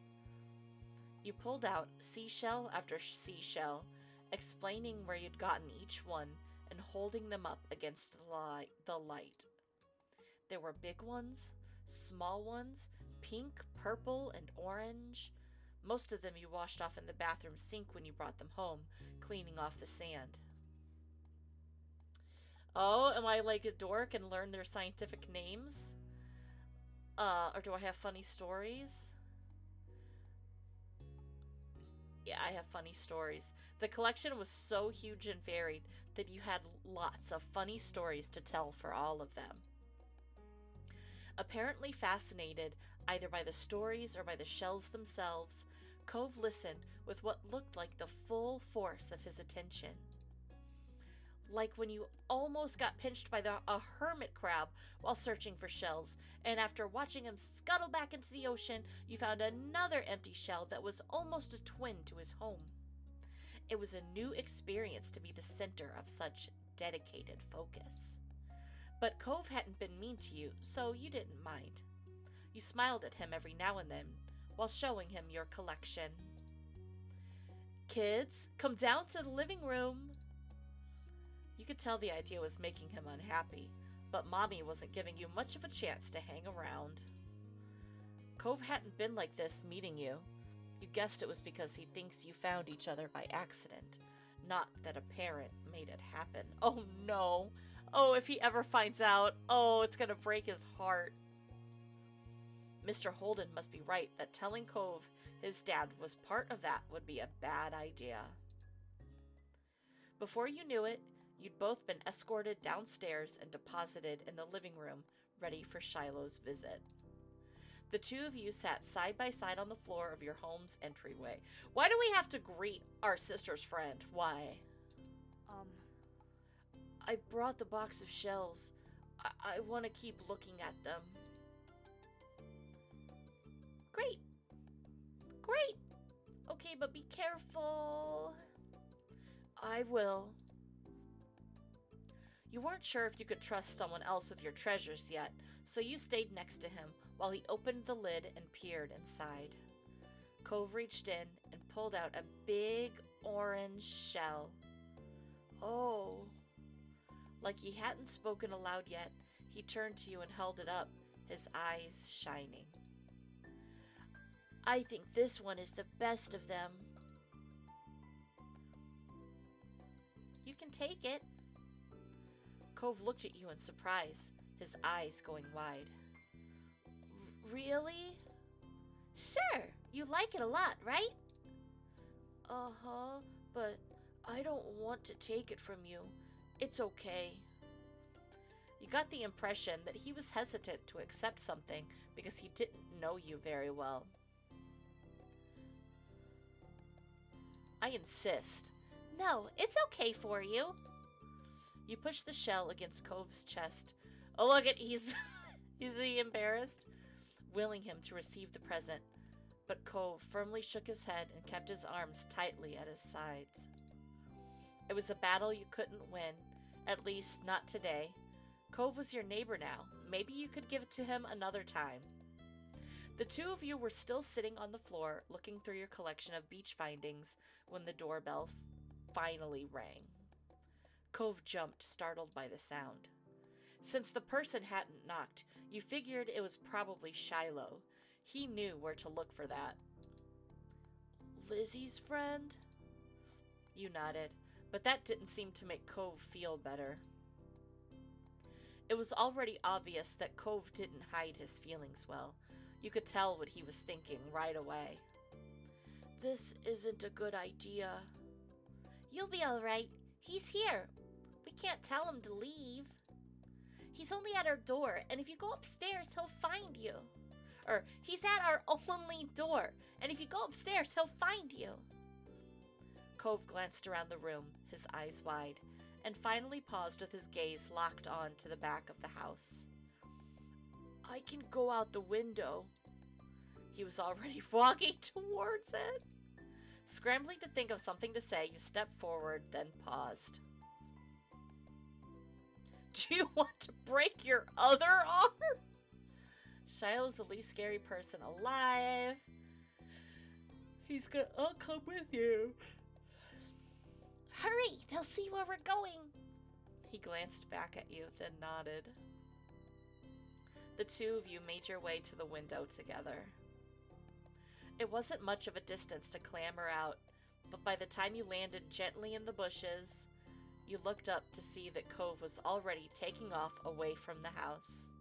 You pulled out seashell after seashell, explaining where you'd gotten each one and holding them up against the light. There were big ones, small ones, pink, purple, and orange. Most of them you washed off in the bathroom sink when you brought them home, cleaning off the sand. Oh, am I like a dork and learn their scientific names? Or do I have funny stories? Yeah, I have funny stories. The collection was so huge and varied that you had lots of funny stories to tell for all of them. Apparently fascinated either by the stories or by the shells themselves, Cove listened with what looked like the full force of his attention. Like when you almost got pinched by a hermit crab while searching for shells, and after watching him scuttle back into the ocean, you found another empty shell that was almost a twin to his home. It was a new experience to be the center of such dedicated focus. But Cove hadn't been mean to you, so you didn't mind. You smiled at him every now and then, while showing him your collection. Kids, come down to the living room. You could tell the idea was making him unhappy, but Mommy wasn't giving you much of a chance to hang around. Cove hadn't been like this meeting you. You guessed it was because he thinks you found each other by accident, not that a parent made it happen. Oh no! Oh, if he ever finds out, oh, it's gonna break his heart. Mr. Holden must be right that telling Cove his dad was part of that would be a bad idea. Before you knew it, you'd both been escorted downstairs and deposited in the living room, ready for Shiloh's visit. The two of you sat side by side on the floor of your home's entryway. Why do we have to greet our sister's friend? Why? I brought the box of shells. I want to keep looking at them. Great. Okay, but be careful. I will. You weren't sure if you could trust someone else with your treasures yet, so you stayed next to him while he opened the lid and peered inside. Cove reached in and pulled out a big orange shell. Oh. Like he hadn't spoken aloud yet, he turned to you and held it up, his eyes shining. I think this one is the best of them. You can take it. Cove looked at you in surprise, his eyes going wide. Really? Sure, you like it a lot, right? Uh-huh, but I don't want to take it from you. It's okay. You got the impression that he was hesitant to accept something because he didn't know you very well. I insist. No, it's okay for you. You push the shell against Cove's chest. Oh, look at is he embarrassed? Willing him to receive the present, but Cove firmly shook his head and kept his arms tightly at his sides. It was a battle you couldn't win, at least not today. Cove was your neighbor now. Maybe you could give it to him another time. The two of you were still sitting on the floor looking through your collection of beach findings when the doorbell finally rang. Cove jumped, startled by the sound. Since the person hadn't knocked, you figured it was probably Shiloh. He knew where to look for that. Lizzie's friend? You nodded, but that didn't seem to make Cove feel better. It was already obvious that Cove didn't hide his feelings well. You could tell what he was thinking right away. This isn't a good idea. You'll be all right. He's here. We can't tell him to leave. He's only at our door, and if you go upstairs, he'll find you. Or, he's at our only door, and if you go upstairs, he'll find you. Cove glanced around the room, his eyes wide, and finally paused with his gaze locked on to the back of the house. I can go out the window. He was already walking towards it. Scrambling to think of something to say, you stepped forward, then paused. Do you want to break your other arm? Shiloh's the least scary person alive. I'll come with you. Hurry, they'll see where we're going. He glanced back at you, then nodded. The two of you made your way to the window together. It wasn't much of a distance to clamber out, but by the time you landed gently in the bushes, you looked up to see that Cove was already taking off away from the house.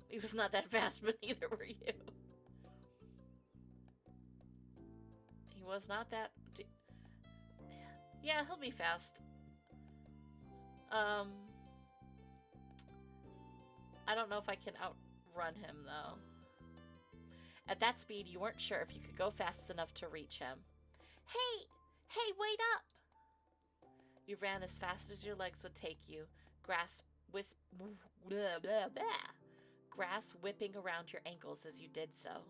He was not that fast, but neither were you. He was not that... Yeah, he'll be fast. I don't know if I can outrun him, though. At that speed, you weren't sure if you could go fast enough to reach him. Hey, wait up! You ran as fast as your legs would take you, grass whipping around your ankles as you did so.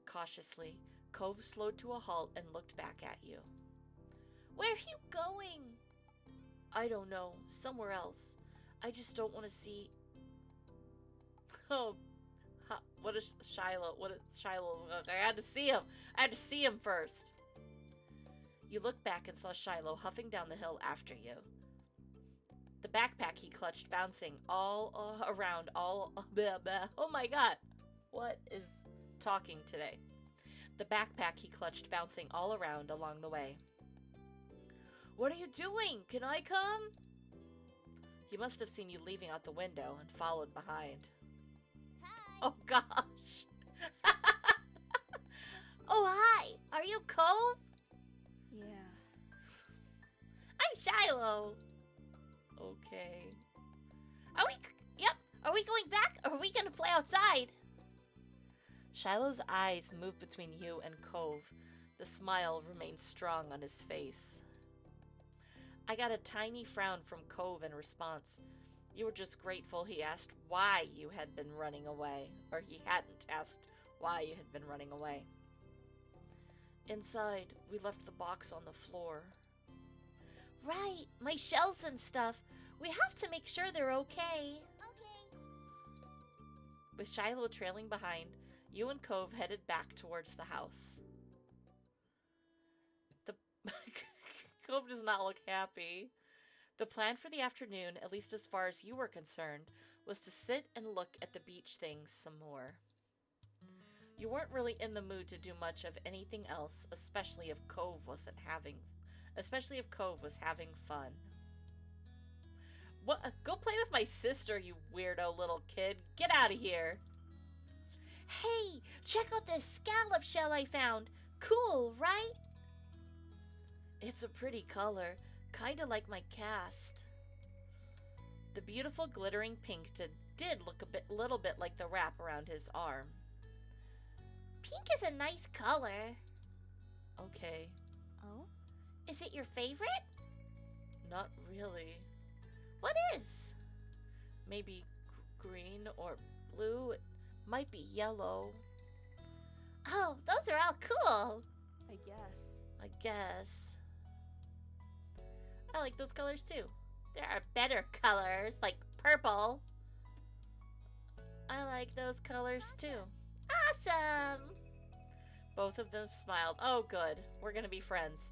Cautiously, Cove slowed to a halt and looked back at you. Where are you going? I don't know. Somewhere else. I just don't want to see... Oh, what is Shiloh? I had to see him. I had to see him first. You looked back and saw Shiloh huffing down the hill after you. The backpack he clutched bouncing all around, oh my god. What is talking today? The backpack he clutched bouncing all around along the way. What are you doing? Can I come? He must have seen you leaving out the window and followed behind. Hi. Oh gosh. Oh hi. Are you Cove? Yeah. I'm Shiloh. Okay. Are we going back or are we gonna play outside? Shiloh's eyes moved between you and Cove. The smile remained strong on his face. I got a tiny frown from Cove in response. You were just grateful he asked why you had been running away, or he hadn't asked why you had been running away. Inside, we left the box on the floor. Right, my shells and stuff. We have to make sure they're okay. Okay. With Shiloh trailing behind, you and Cove headed back towards the house. The Cove does not look happy. The plan for the afternoon, at least as far as you were concerned, was to sit and look at the beach things some more. You weren't really in the mood to do much of anything else, especially if Cove was having fun. What? Go play with my sister, you weirdo little kid. Get out of here. Hey, check out this scallop shell I found. Cool, right? It's a pretty color, kinda like my cast. The beautiful glittering pink did look a little bit like the wrap around his arm. Pink is a nice color. Okay. Oh? Is it your favorite? Not really. What is? Maybe green or blue. It might be yellow. Oh, those are all cool. I I guess. I like those colors too. There are better colors, like purple. I like those colors too. Awesome! Both of them smiled. Oh, good. We're gonna be friends.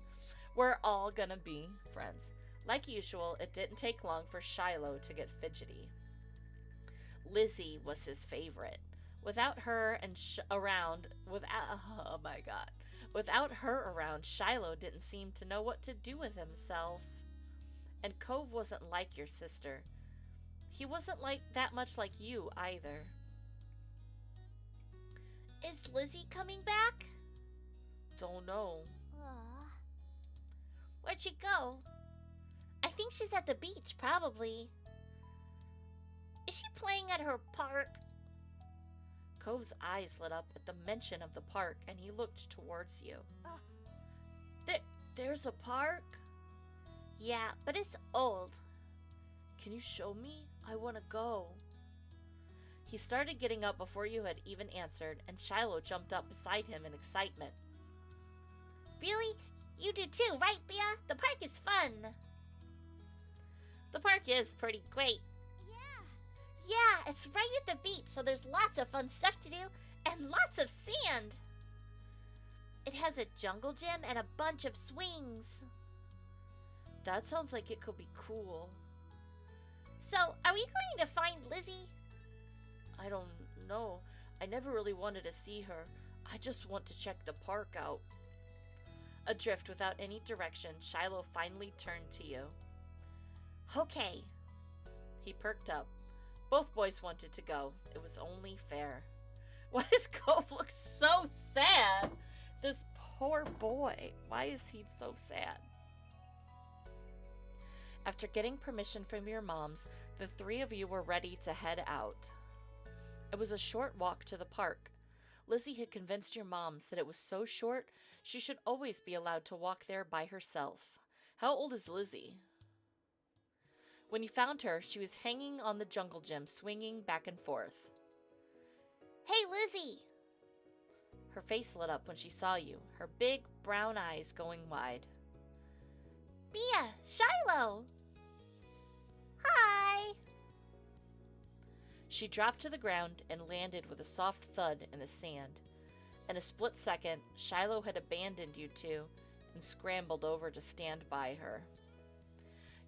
We're all gonna be friends. Like usual, it didn't take long for Shiloh to get fidgety. Lizzie was his favorite. Without her without her around, Shiloh didn't seem to know what to do with himself. And Cove wasn't like your sister. He wasn't like that much like you either. Is Lizzie coming back? Don't know. Where'd she go? I think she's at the beach, probably. Is she playing at her park? Cove's eyes lit up at the mention of the park, and he looked towards you. There's a park? Yeah, but it's old. Can you show me? I want to go. He started getting up before you had even answered, and Shiloh jumped up beside him in excitement. Really? You do too, right, Bea? The park is fun. The park is pretty great. Yeah, it's right at the beach, so there's lots of fun stuff to do and lots of sand. It has a jungle gym and a bunch of swings. That sounds like it could be cool. So, are we going to find Lizzie? I don't know. I never really wanted to see her. I just want to check the park out. Adrift without any direction, Shiloh finally turned to you. Okay. He perked up. Both boys wanted to go. It was only fair. Why does Cove look so sad? This poor boy. Why is he so sad? After getting permission from your moms, the three of you were ready to head out. It was a short walk to the park. Lizzie had convinced your moms that it was so short, she should always be allowed to walk there by herself. How old is Lizzie? When you found her, she was hanging on the jungle gym, swinging back and forth. Hey, Lizzie! Her face lit up when she saw you, her big brown eyes going wide. Bea! Shiloh! Hi! She dropped to the ground and landed with a soft thud in the sand. In a split second, Shiloh had abandoned you two and scrambled over to stand by her.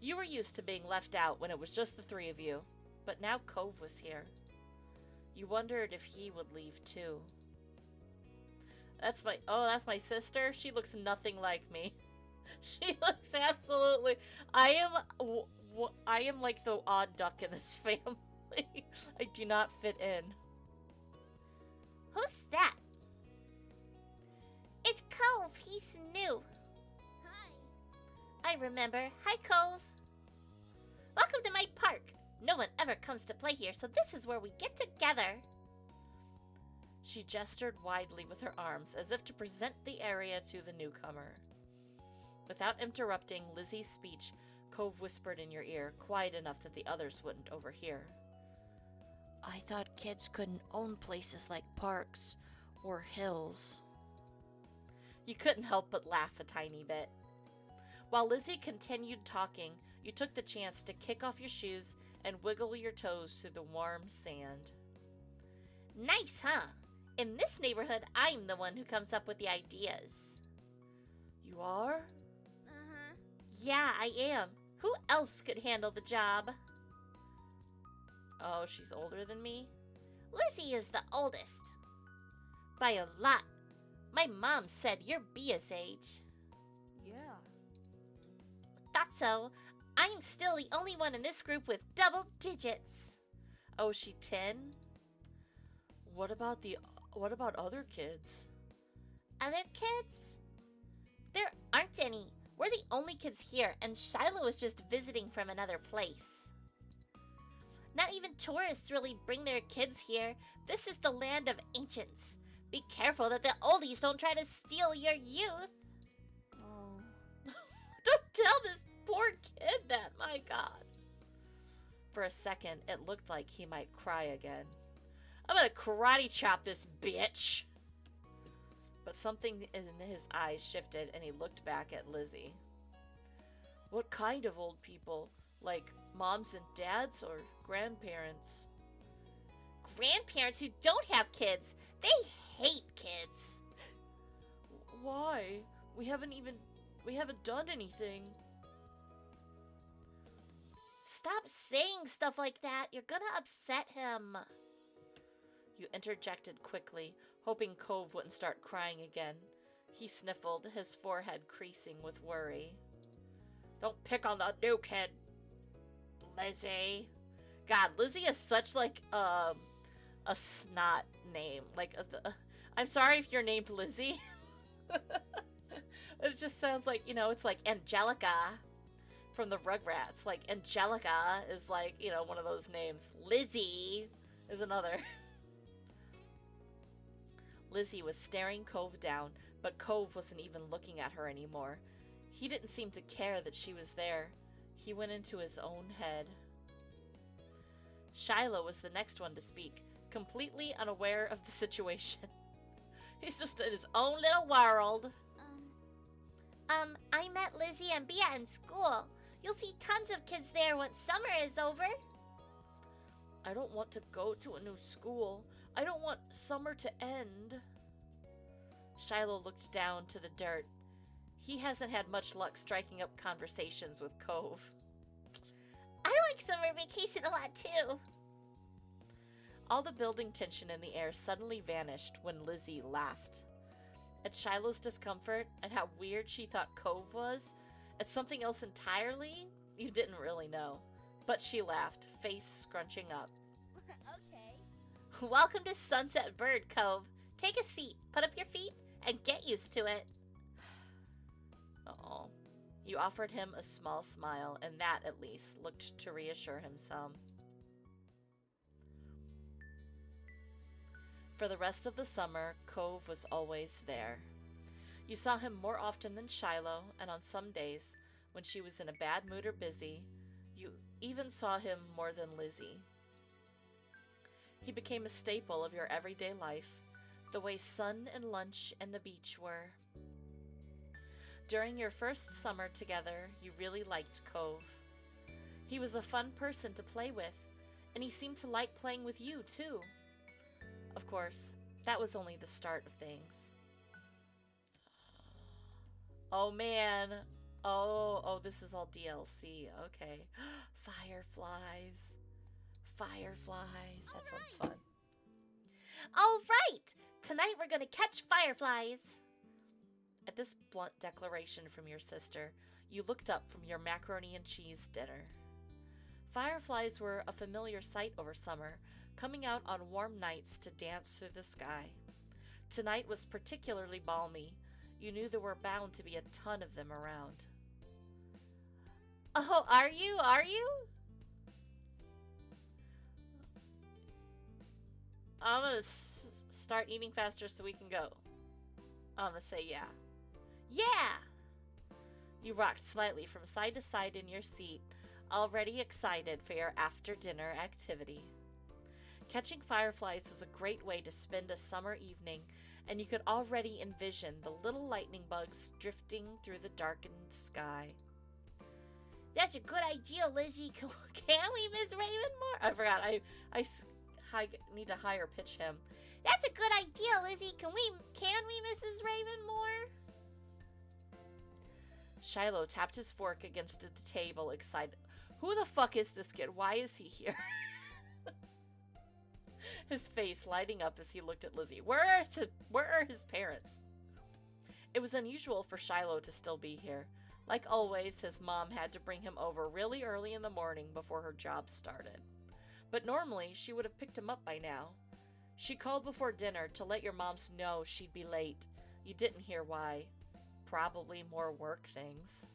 You were used to being left out when it was just the three of you, but now Cove was here. You wondered if he would leave too. That's my sister. She looks nothing like me. She looks absolutely. I am like the odd duck in this family. I do not fit in. Who's that? It's Cove. He's new. Hi. I remember. Hi, Cove. Welcome to my park. No one ever comes to play here, so this is where we get together. She gestured widely with her arms as if to present the area to the newcomer. Without interrupting Lizzie's speech, Cove whispered in your ear, quiet enough that the others wouldn't overhear. I thought kids couldn't own places like parks or hills. You couldn't help but laugh a tiny bit. While Lizzie continued talking, you took the chance to kick off your shoes and wiggle your toes through the warm sand. Nice, huh? In this neighborhood, I'm the one who comes up with the ideas. You are? Uh-huh. Yeah, I am. Who else could handle the job? Oh, she's older than me? Lizzie is the oldest. By a lot. My mom said you're Bea's age. Yeah. Thought so. I'm still the only one in this group with double digits. Oh, is she 10? What about other kids? Other kids? There aren't any. We're the only kids here, and Shiloh is just visiting from another place. Not even tourists really bring their kids here. This is the land of ancients. Be careful that the oldies don't try to steal your youth. Oh. Don't tell this poor kid that, my God. For a second, it looked like he might cry again. I'm gonna karate chop this bitch! But something in his eyes shifted and he looked back at Lizzie. What kind of old people? Like moms and dads or grandparents? grandparents who don't have kids. They hate kids. Why? We haven't done anything. Stop saying stuff like that. You're gonna upset him. You interjected quickly, hoping Cove wouldn't start crying again. He sniffled, his forehead creasing with worry. Don't pick on the new kid, Lizzie. God, Lizzie is such like a snot name. Like, I'm sorry if you're named Lizzie. It just sounds like, you know, it's like Angelica from the Rugrats. Like, Angelica is like, you know, one of those names. Lizzie is another. Lizzie was staring Cove down, but Cove wasn't even looking at her anymore. He didn't seem to care that she was there. He went into his own head. Shiloh was the next one to speak, completely unaware of the situation. He's just in his own little world. I met Lizzie and Bia in school. You'll see tons of kids there once summer is over. I don't want to go to a new school. I don't want summer to end. Shiloh looked down to the dirt. He hasn't had much luck striking up conversations with Cove. I like summer vacation a lot too. All the building tension in the air suddenly vanished when Lizzie laughed. At Shiloh's discomfort, at how weird she thought Cove was, at something else entirely, you didn't really know. But she laughed, face scrunching up. Okay. Welcome to Sunset Bird Cove. Take a seat, put up your feet, and get used to it. Oh, you offered him a small smile, and that, at least, looked to reassure him some. For the rest of the summer, Cove was always there. You saw him more often than Shiloh, and on some days, when she was in a bad mood or busy, you even saw him more than Lizzie. He became a staple of your everyday life, the way sun and lunch and the beach were. During your first summer together, you really liked Cove. He was a fun person to play with, and he seemed to like playing with you, too. Of course, that was only the start of things. Oh, man. Oh, this is all DLC. Okay. Fireflies. Fireflies. That sounds fun. All right. Tonight we're going to catch fireflies. At this blunt declaration from your sister, you looked up from your macaroni and cheese dinner. Fireflies were a familiar sight over summer, coming out on warm nights to dance through the sky. Tonight was particularly balmy. You knew there were bound to be a ton of them around. Oh, are you? Are you? I'm gonna start eating faster so we can go. I'm gonna say yeah. Yeah! You rocked slightly from side to side in your seat, already excited for your after-dinner activity. Catching fireflies was a great way to spend a summer evening, and you could already envision the little lightning bugs drifting through the darkened sky. That's a good idea, Lizzie. Can we, Miss Raven, more? I forgot. I need to higher pitch him. That's a good idea, Lizzie. Can we, Mrs. Raven, more? Shiloh tapped his fork against the table, excited. Who the fuck is this kid? Why is he here? His face lighting up as he looked at Lizzie. Where are his parents? It was unusual for Shiloh to still be here. Like always, his mom had to bring him over really early in the morning before her job started. But normally, she would have picked him up by now. She called before dinner to let your moms know she'd be late. You didn't hear why. Probably more work things.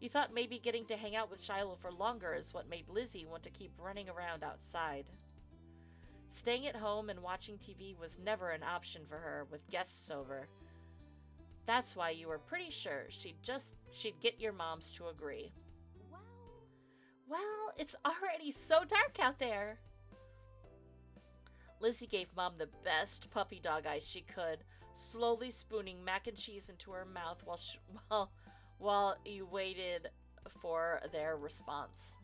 You thought maybe getting to hang out with Shiloh for longer is what made Lizzie want to keep running around outside. Staying at home and watching TV was never an option for her with guests over. That's why you were pretty sure she'd get your moms to agree. Well, it's already so dark out there. Lizzie gave Mom the best puppy dog eyes she could, slowly spooning mac and cheese into her mouth while you waited for their response.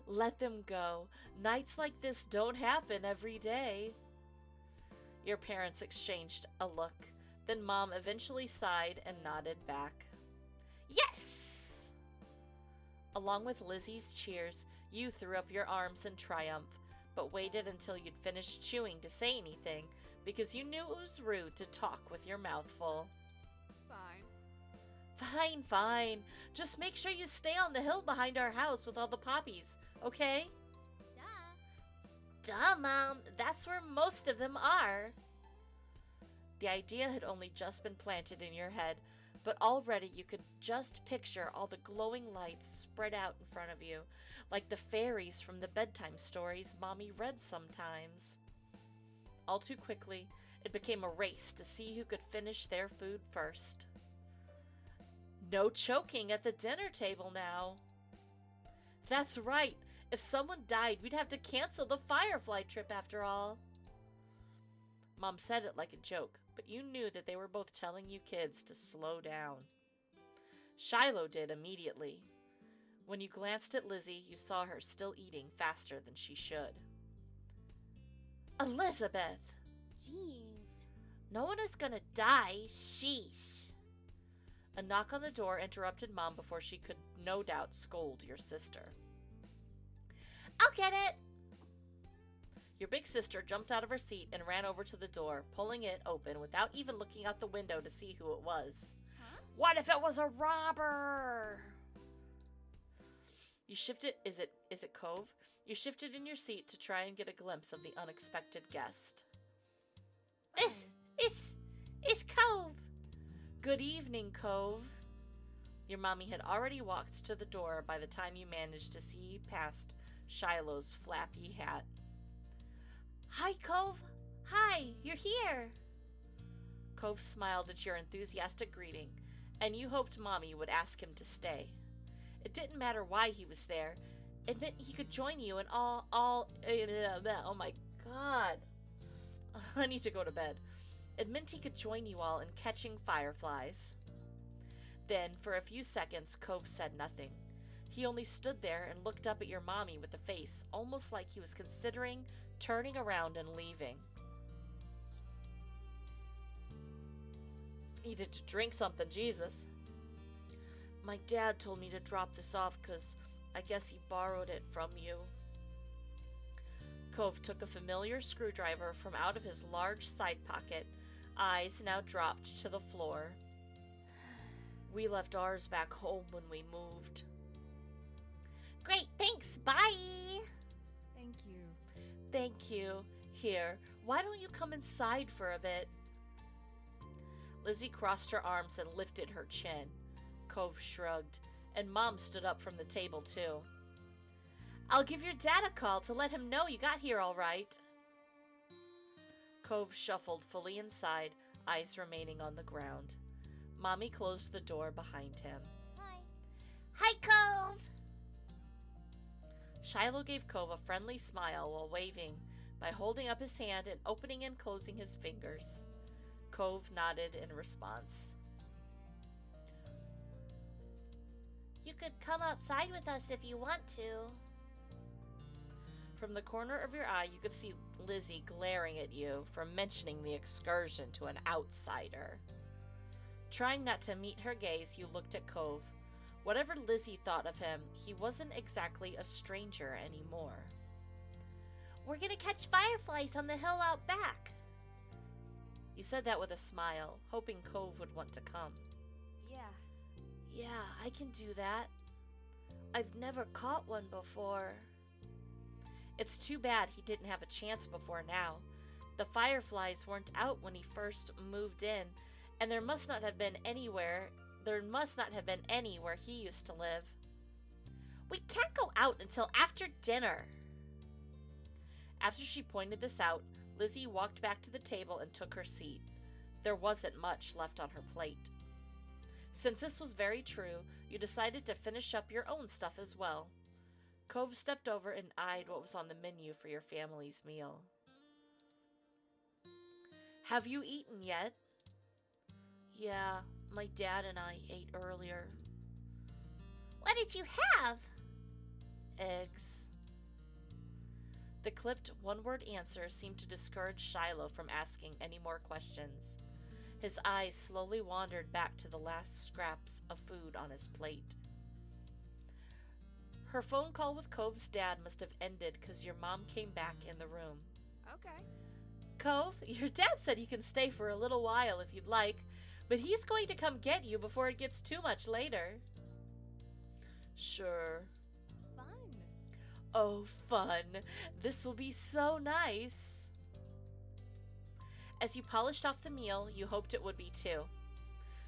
Let them go. Nights like this don't happen every day. Your parents exchanged a look. Then Mom eventually sighed and nodded back. Yes! Along with Lizzie's cheers, you threw up your arms in triumph, but waited until you'd finished chewing to say anything because you knew it was rude to talk with your mouth full. Fine. Fine. Just make sure you stay on the hill behind our house with all the poppies, okay? Duh, Mom. That's where most of them are. The idea had only just been planted in your head, but already you could just picture all the glowing lights spread out in front of you, like the fairies from the bedtime stories Mommy read sometimes. All too quickly, it became a race to see who could finish their food first. No choking at the dinner table now. That's right. If someone died, we'd have to cancel the Firefly trip after all. Mom said it like a joke, but you knew that they were both telling you kids to slow down. Shiloh did immediately. When you glanced at Lizzie, you saw her still eating faster than she should. Elizabeth! Jeez. No one is gonna die. Sheesh. A knock on the door interrupted Mom before she could no doubt scold your sister. I'll get it. Your big sister jumped out of her seat and ran over to the door, pulling it open without even looking out the window to see who it was. Huh? What if it was a robber? You shifted, is it Cove? You shifted in your seat to try and get a glimpse of the unexpected guest. It's Cove. Good evening, Cove. Your mommy had already walked to the door by the time you managed to see past Shiloh's flappy hat. Hi, Cove. Hi, you're here. Cove smiled at your enthusiastic greeting, and you hoped Mommy would ask him to stay. It didn't matter why he was there. It meant he could join you in oh my god. I need to go to bed. It meant he could join you all in catching fireflies. Then, for a few seconds, Cove said nothing. He only stood there and looked up at your mommy with a face almost like he was considering turning around and leaving. Needed to drink something, Jesus. My dad told me to drop this off because I guess he borrowed it from you. Cove took a familiar screwdriver from out of his large side pocket, eyes now dropped to the floor. We left ours back home when we moved. Great, thanks, bye! Thank you. Thank you. Here, why don't you come inside for a bit? Lizzie crossed her arms and lifted her chin. Cove shrugged, and Mom stood up from the table too. I'll give your dad a call to let him know you got here all right. Cove shuffled fully inside, eyes remaining on the ground. Mommy closed the door behind him. Hi. Hi, Cove! Shiloh gave Cove a friendly smile while waving by holding up his hand and opening and closing his fingers. Cove nodded in response. You could come outside with us if you want to. From the corner of your eye, you could see Lizzie glaring at you for mentioning the excursion to an outsider. Trying not to meet her gaze, you looked at Cove. Whatever Lizzie thought of him, he wasn't exactly a stranger anymore. We're gonna catch fireflies on the hill out back. You said that with a smile, hoping Cove would want to come. Yeah, I can do that. I've never caught one before. It's too bad he didn't have a chance before now. The fireflies weren't out when he first moved in, and there must not have been any where he used to live. We can't go out until after dinner. After she pointed this out, Lizzie walked back to the table and took her seat. There wasn't much left on her plate. Since this was very true, you decided to finish up your own stuff as well. Cove stepped over and eyed what was on the menu for your family's meal. Have you eaten yet? Yeah, my dad and I ate earlier. What did you have? Eggs. The clipped one-word answer seemed to discourage Shiloh from asking any more questions. His eyes slowly wandered back to the last scraps of food on his plate. Her phone call with Cove's dad must have ended because your mom came back in the room. Okay. Cove, your dad said you can stay for a little while if you'd like, but he's going to come get you before it gets too much later. Sure. Fun. Oh, fun. This will be so nice. As you polished off the meal, you hoped it would be too.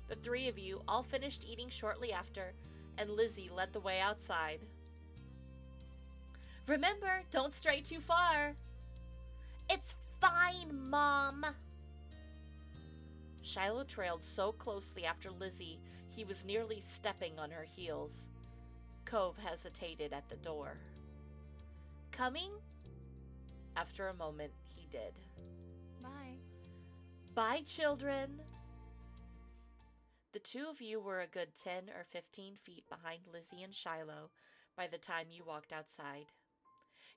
The three of you all finished eating shortly after, and Lizzie led the way outside. Remember, don't stray too far. It's fine, Mom. Shiloh trailed so closely after Lizzie, he was nearly stepping on her heels. Cove hesitated at the door. Coming? After a moment, he did. Bye. Bye, children. The two of you were a good 10 or 15 feet behind Lizzie and Shiloh by the time you walked outside.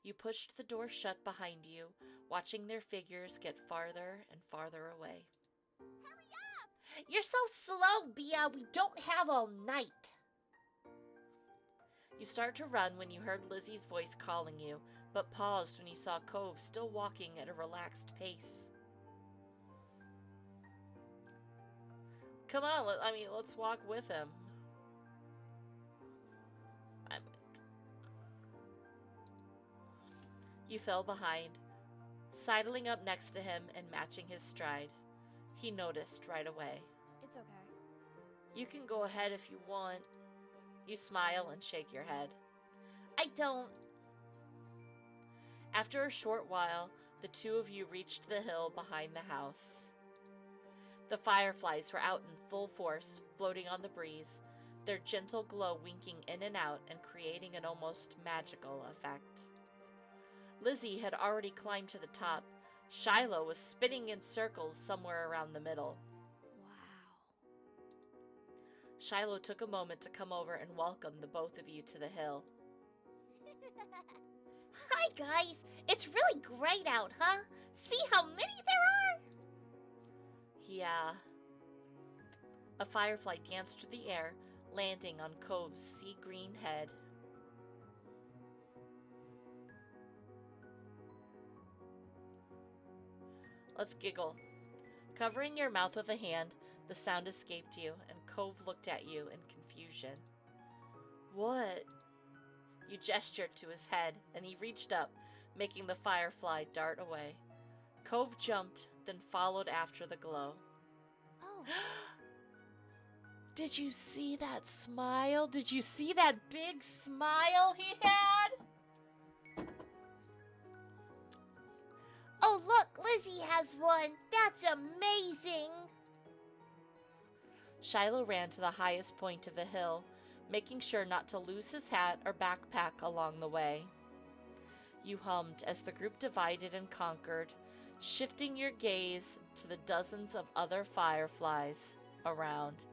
You pushed the door shut behind you, watching their figures get farther and farther away. You're so slow, Bia. We don't have all night. You start to run when you heard Lizzie's voice calling you, but paused when you saw Cove still walking at a relaxed pace. Come on, let's walk with him. You fell behind, sidling up next to him and matching his stride. He noticed right away. It's okay. You can go ahead if you want. You smile and shake your head. I don't. After a short while, the two of you reached the hill behind the house. The fireflies were out in full force, floating on the breeze, their gentle glow winking in and out and creating an almost magical effect. Lizzie had already climbed to the top. Shiloh was spinning in circles somewhere around the middle. Wow. Shiloh took a moment to come over and welcome the both of you to the hill. Hi, guys. It's really great out, huh? See how many there are? Yeah. A firefly danced through the air, landing on Cove's sea green head. Let's giggle. Covering your mouth with a hand, the sound escaped you, and Cove looked at you in confusion. What? You gestured to his head, and he reached up, making the firefly dart away. Cove jumped, then followed after the glow. Oh. Did you see that smile? Did you see that big smile he had? Oh, look, Lizzie has one. That's amazing. Shiloh ran to the highest point of the hill, making sure not to lose his hat or backpack along the way. You hummed as the group divided and conquered, shifting your gaze to the dozens of other fireflies around.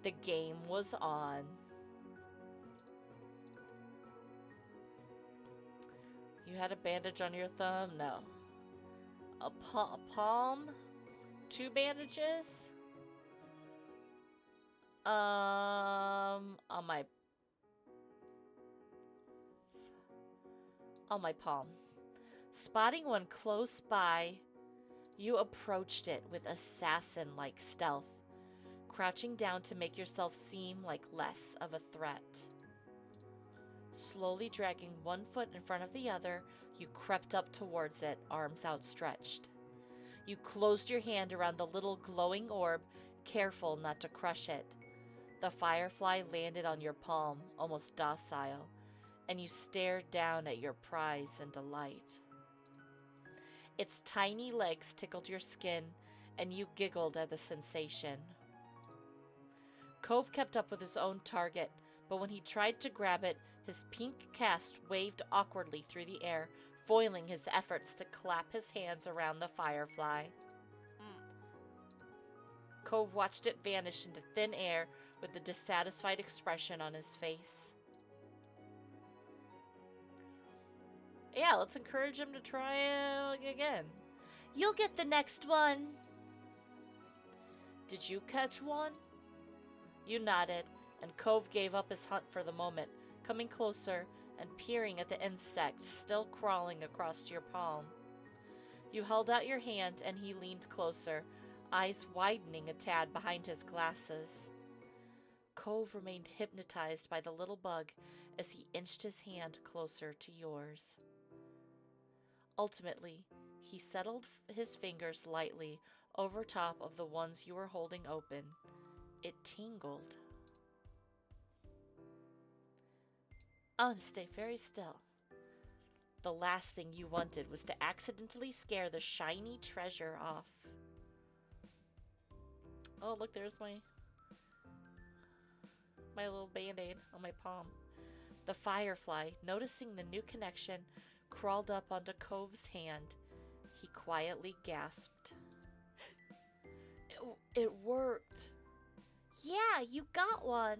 The game was on. You had a bandage on your thumb? No. A palm? 2 bandages? On my palm. Spotting one close by, you approached it with assassin-like stealth, crouching down to make yourself seem like less of a threat. Slowly dragging one foot in front of the other, you crept up towards it, arms outstretched. You closed your hand around the little glowing orb, careful not to crush it. The firefly landed on your palm, almost docile, and you stared down at your prize in delight. Its tiny legs tickled your skin, and you giggled at the sensation. Cove kept up with his own target, but when he tried to grab it, his pink cast waved awkwardly through the air, foiling his efforts to clap his hands around the firefly. Cove watched it vanish into thin air with a dissatisfied expression on his face. Yeah, let's encourage him to try again. You'll get the next one. Did you catch one? You nodded, and Cove gave up his hunt for the moment, coming closer and peering at the insect still crawling across your palm. You held out your hand and he leaned closer, eyes widening a tad behind his glasses. Cove remained hypnotized by the little bug as he inched his hand closer to yours. Ultimately, he settled his fingers lightly over top of the ones you were holding open. It tingled. I want to stay very still. The last thing you wanted was to accidentally scare the shiny treasure off. Oh, look, there's my little band-aid on my palm. The firefly, noticing the new connection, crawled up onto Cove's hand. He quietly gasped. It worked. Yeah, you got one.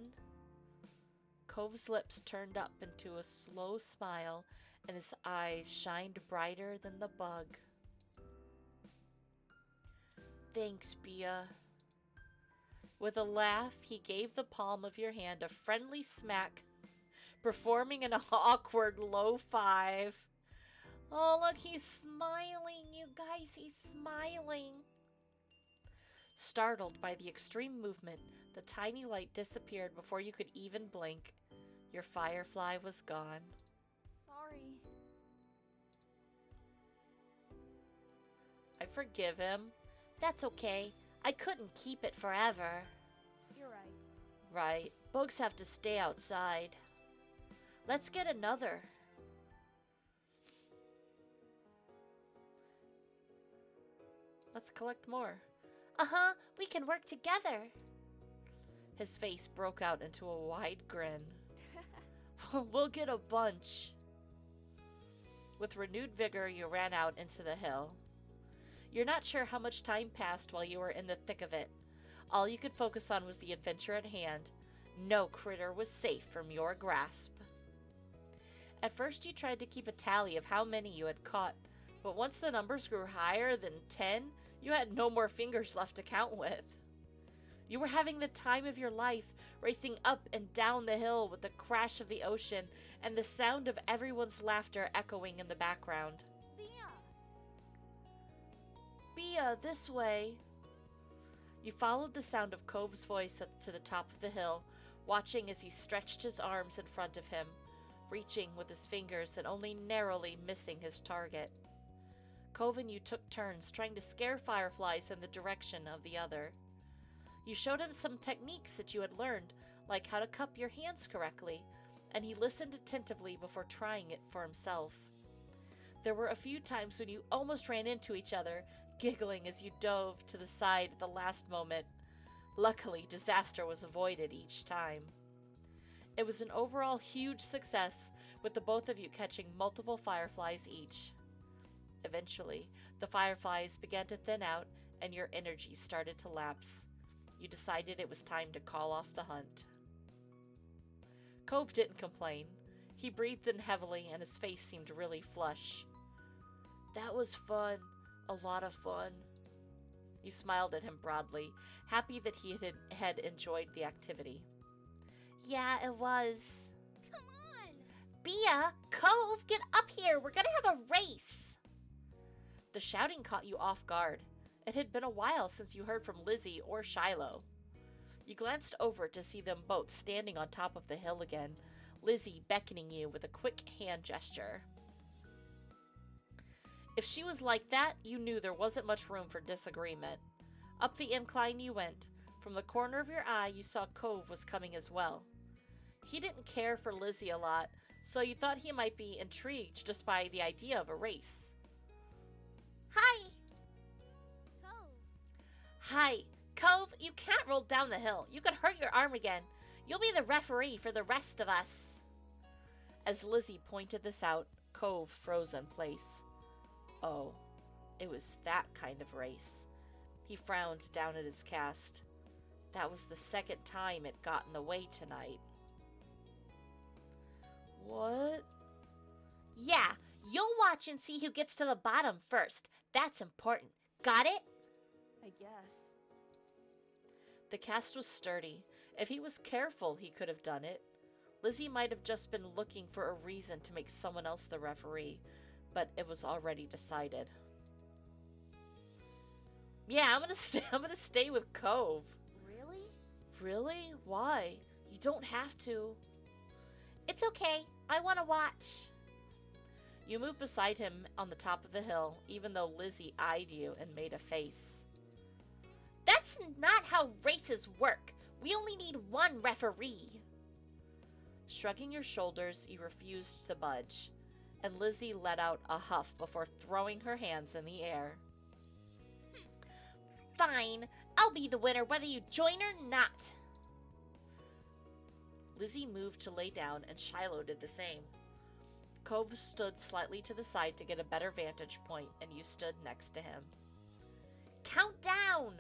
Cove's lips turned up into a slow smile, and his eyes shined brighter than the bug. Thanks, Bia. With a laugh, he gave the palm of your hand a friendly smack, performing an awkward low five. Oh, look, he's smiling, you guys, he's smiling. Startled by the extreme movement, the tiny light disappeared before you could even blink. Your firefly was gone. Sorry. I forgive him. That's okay. I couldn't keep it forever. You're right. Right, bugs have to stay outside. Let's get another. Let's collect more. Uh-huh, we can work together. His face broke out into a wide grin. We'll get a bunch. With renewed vigor, you ran out into the hill. You're not sure how much time passed while you were in the thick of it. All you could focus on was the adventure at hand. No critter was safe from your grasp. At first, you tried to keep a tally of how many you had caught, but once the numbers grew higher than 10, you had no more fingers left to count with. You were having the time of your life, racing up and down the hill with the crash of the ocean and the sound of everyone's laughter echoing in the background. Bia, this way. You followed the sound of Cove's voice up to the top of the hill, watching as he stretched his arms in front of him, reaching with his fingers and only narrowly missing his target. Cove and you took turns trying to scare fireflies in the direction of the other. You showed him some techniques that you had learned, like how to cup your hands correctly, and he listened attentively before trying it for himself. There were a few times when you almost ran into each other, giggling as you dove to the side at the last moment. Luckily, disaster was avoided each time. It was an overall huge success, with the both of you catching multiple fireflies each. Eventually, the fireflies began to thin out and your energy started to lapse. You decided it was time to call off the hunt. Cove didn't complain. He breathed in heavily and his face seemed really flush. That was fun. A lot of fun. You smiled at him broadly, happy that he had enjoyed the activity. Yeah, it was. Come on! Bia, Cove, get up here. We're gonna have a race. The shouting caught you off guard. It had been a while since you heard from Lizzie or Shiloh. You glanced over to see them both standing on top of the hill again, Lizzie beckoning you with a quick hand gesture. If she was like that, you knew there wasn't much room for disagreement. Up the incline you went. From the corner of your eye, you saw Cove was coming as well. He didn't care for Lizzie a lot, so you thought he might be intrigued just by the idea of a race. Hi! Cove! Hi! Cove, you can't roll down the hill. You could hurt your arm again. You'll be the referee for the rest of us. As Lizzie pointed this out, Cove froze in place. Oh, it was that kind of race. He frowned down at his cast. That was the second time it got in the way tonight. What? Yeah, You'll watch and see who gets to the bottom first. That's important. Got it? I guess. The cast was sturdy. If he was careful, he could have done it. Lizzie might have just been looking for a reason to make someone else the referee, but it was already decided. Yeah, I'm gonna stay with Cove. Really? Really? Why? You don't have to. It's okay. I want to watch. You moved beside him on the top of the hill, even though Lizzie eyed you and made a face. That's not how races work. We only need one referee. Shrugging your shoulders, you refused to budge, and Lizzie let out a huff before throwing her hands in the air. Fine. I'll be the winner whether you join or not. Lizzie moved to lay down, and Shiloh did the same. Cove stood slightly to the side to get a better vantage point, and you stood next to him. Count down!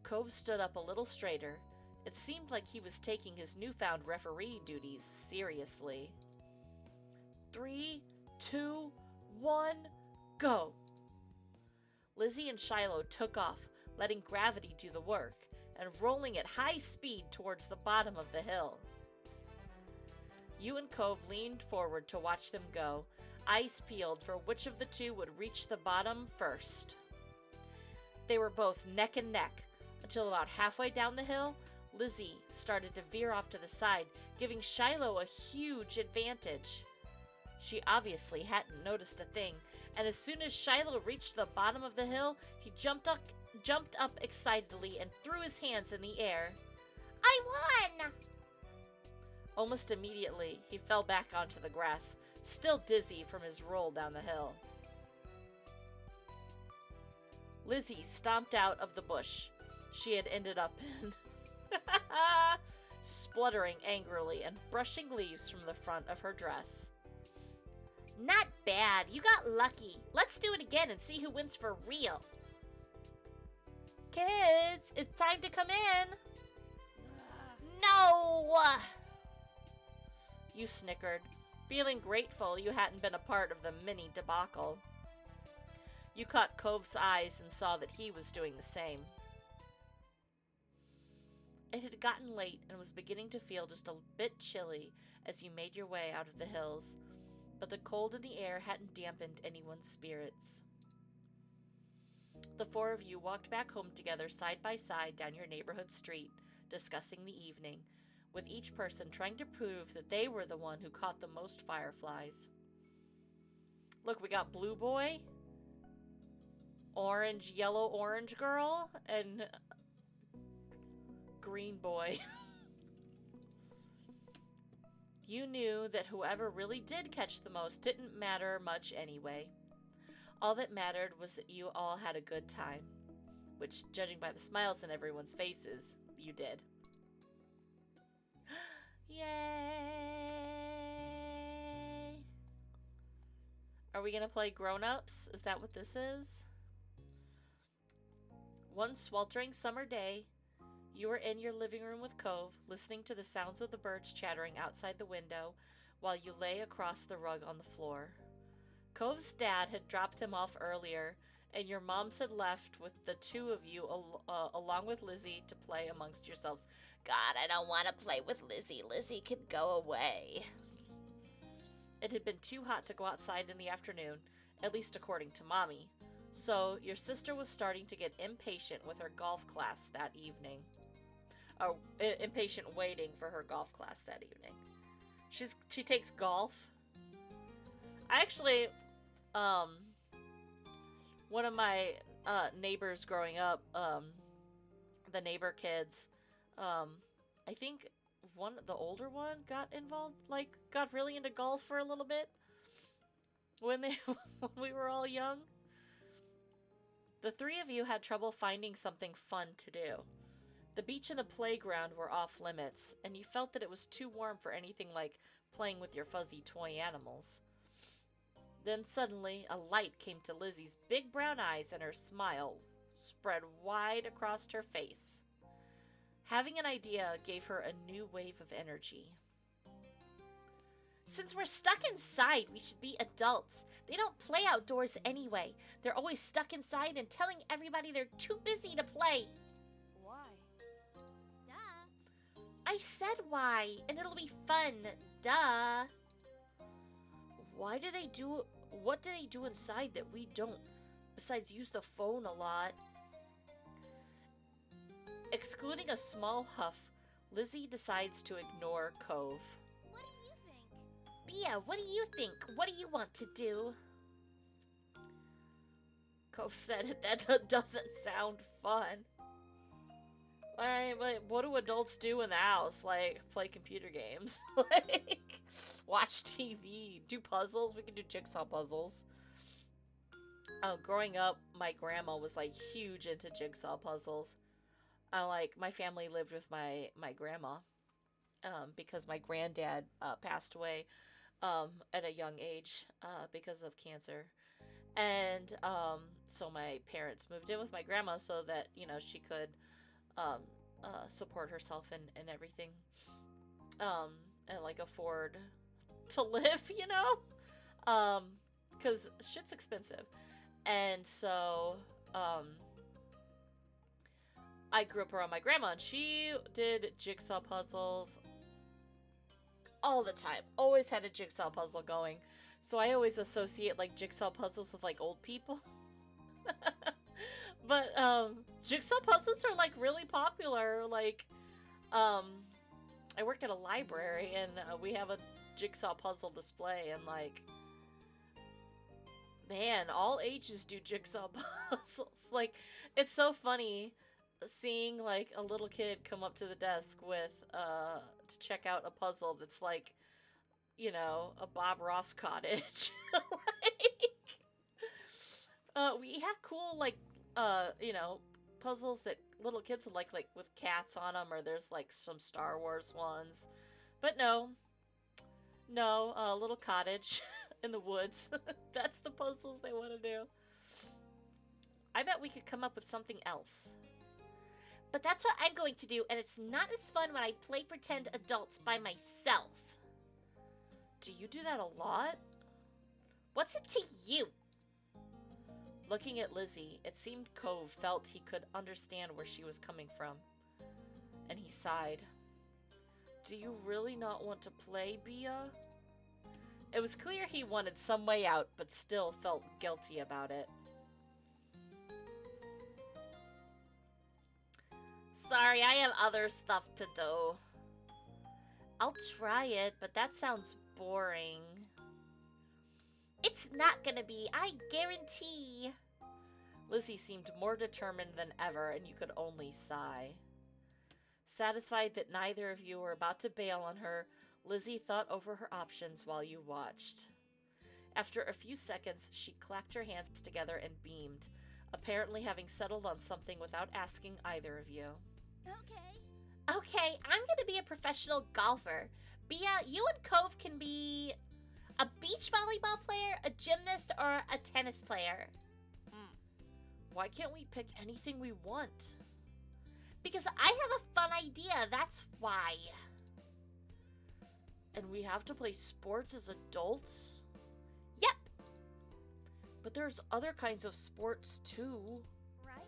Cove stood up a little straighter. It seemed like he was taking his newfound referee duties seriously. 3, 2, 1, go! Lizzie and Shiloh took off, letting gravity do the work, and rolling at high speed towards the bottom of the hill. You and Cove leaned forward to watch them go, eyes peeled for which of the two would reach the bottom first. They were both neck and neck, until about halfway down the hill, Lizzie started to veer off to the side, giving Shiloh a huge advantage. She obviously hadn't noticed a thing, and as soon as Shiloh reached the bottom of the hill, he jumped up excitedly and threw his hands in the air. I won! Almost immediately, he fell back onto the grass, still dizzy from his roll down the hill. Lizzie stomped out of the bush she had ended up in, spluttering angrily and brushing leaves from the front of her dress. Not bad. You got lucky. Let's do it again and see who wins for real. Kids, it's time to come in. No! You snickered, feeling grateful you hadn't been a part of the mini debacle. You caught Cove's eyes and saw that he was doing the same. It had gotten late and was beginning to feel just a bit chilly as you made your way out of the hills, but the cold in the air hadn't dampened anyone's spirits. The four of you walked back home together side by side down your neighborhood street, discussing the evening, with each person trying to prove that they were the one who caught the most fireflies. Look, we got Blue Boy, Orange, Yellow, Orange Girl, and Green Boy. You knew that whoever really did catch the most didn't matter much anyway. All that mattered was that you all had a good time, which, judging by the smiles on everyone's faces, you did. Yay! Are we gonna play grown-ups? Is that what this is? One sweltering summer day, you were in your living room with Cove, listening to the sounds of the birds chattering outside the window while you lay across the rug on the floor. Cove's dad had dropped him off earlier, and your moms had left with the two of you along with Lizzie to play amongst yourselves. God, I don't want to play with Lizzie. Lizzie could go away. It had been too hot to go outside in the afternoon, at least according to Mommy, so your sister was starting to get impatient with her golf class that evening. Oh, impatient waiting for her golf class that evening. She takes golf. I actually, one of my neighbors growing up, the neighbor kids, I think the older one got involved, got really into golf for a little bit when we were all young. The three of you had trouble finding something fun to do. The beach and the playground were off limits, and you felt that it was too warm for anything like playing with your fuzzy toy animals. Then suddenly, a light came to Lizzie's big brown eyes, and her smile spread wide across her face. Having an idea gave her a new wave of energy. Since we're stuck inside, we should be adults. They don't play outdoors anyway. They're always stuck inside and telling everybody they're too busy to play. Why? Duh. I said why, and it'll be fun. Duh. What do they do inside that we don't, besides use the phone a lot? Excluding a small huff, Lizzie decides to ignore Cove. What do you think? Bia, what do you think? What do you want to do? Cove said that doesn't sound fun. What do adults do in the house? Like, play computer games. Like, watch TV, do puzzles. We can do jigsaw puzzles. Growing up, my grandma was, like, huge into jigsaw puzzles. Like, my family lived with my grandma. Because my granddad passed away at a young age because of cancer. And so my parents moved in with my grandma so that, you know, she could support herself and everything. And, like, afford to live, you know? Because shit's expensive. And so I grew up around my grandma, and she did jigsaw puzzles all the time. Always had a jigsaw puzzle going. So I always associate, like, jigsaw puzzles with, like, old people. But, jigsaw puzzles are, like, really popular. Like, I work at a library, and we have a jigsaw puzzle display, and, like, man, all ages do jigsaw puzzles. Like, it's so funny seeing, like, a little kid come up to the desk with, to check out a puzzle that's, like, you know, a Bob Ross cottage. Like, we have cool, like, you know, puzzles that little kids would like with cats on them, or there's, like, some Star Wars ones. But no, little cottage in the woods. That's the puzzles they want to do. I bet we could come up with something else. But that's what I'm going to do, and it's not as fun when I play pretend adults by myself. Do you do that a lot? What's it to you? Looking at Lizzie, it seemed Cove felt he could understand where she was coming from. And he sighed. Do you really not want to play, Bia? It was clear he wanted some way out, but still felt guilty about it. Sorry, I have other stuff to do. I'll try it, but that sounds boring. It's not gonna be, I guarantee. Lizzie seemed more determined than ever, and you could only sigh. Satisfied that neither of you were about to bail on her, Lizzie thought over her options while you watched. After a few seconds, she clapped her hands together and beamed, apparently having settled on something without asking either of you. Okay, I'm gonna be a professional golfer. Bia, you and Cove can be a beach volleyball player, a gymnast, or a tennis player. Why can't we pick anything we want? Because I have a fun idea, that's why. And we have to play sports as adults? Yep. But there's other kinds of sports too. Right?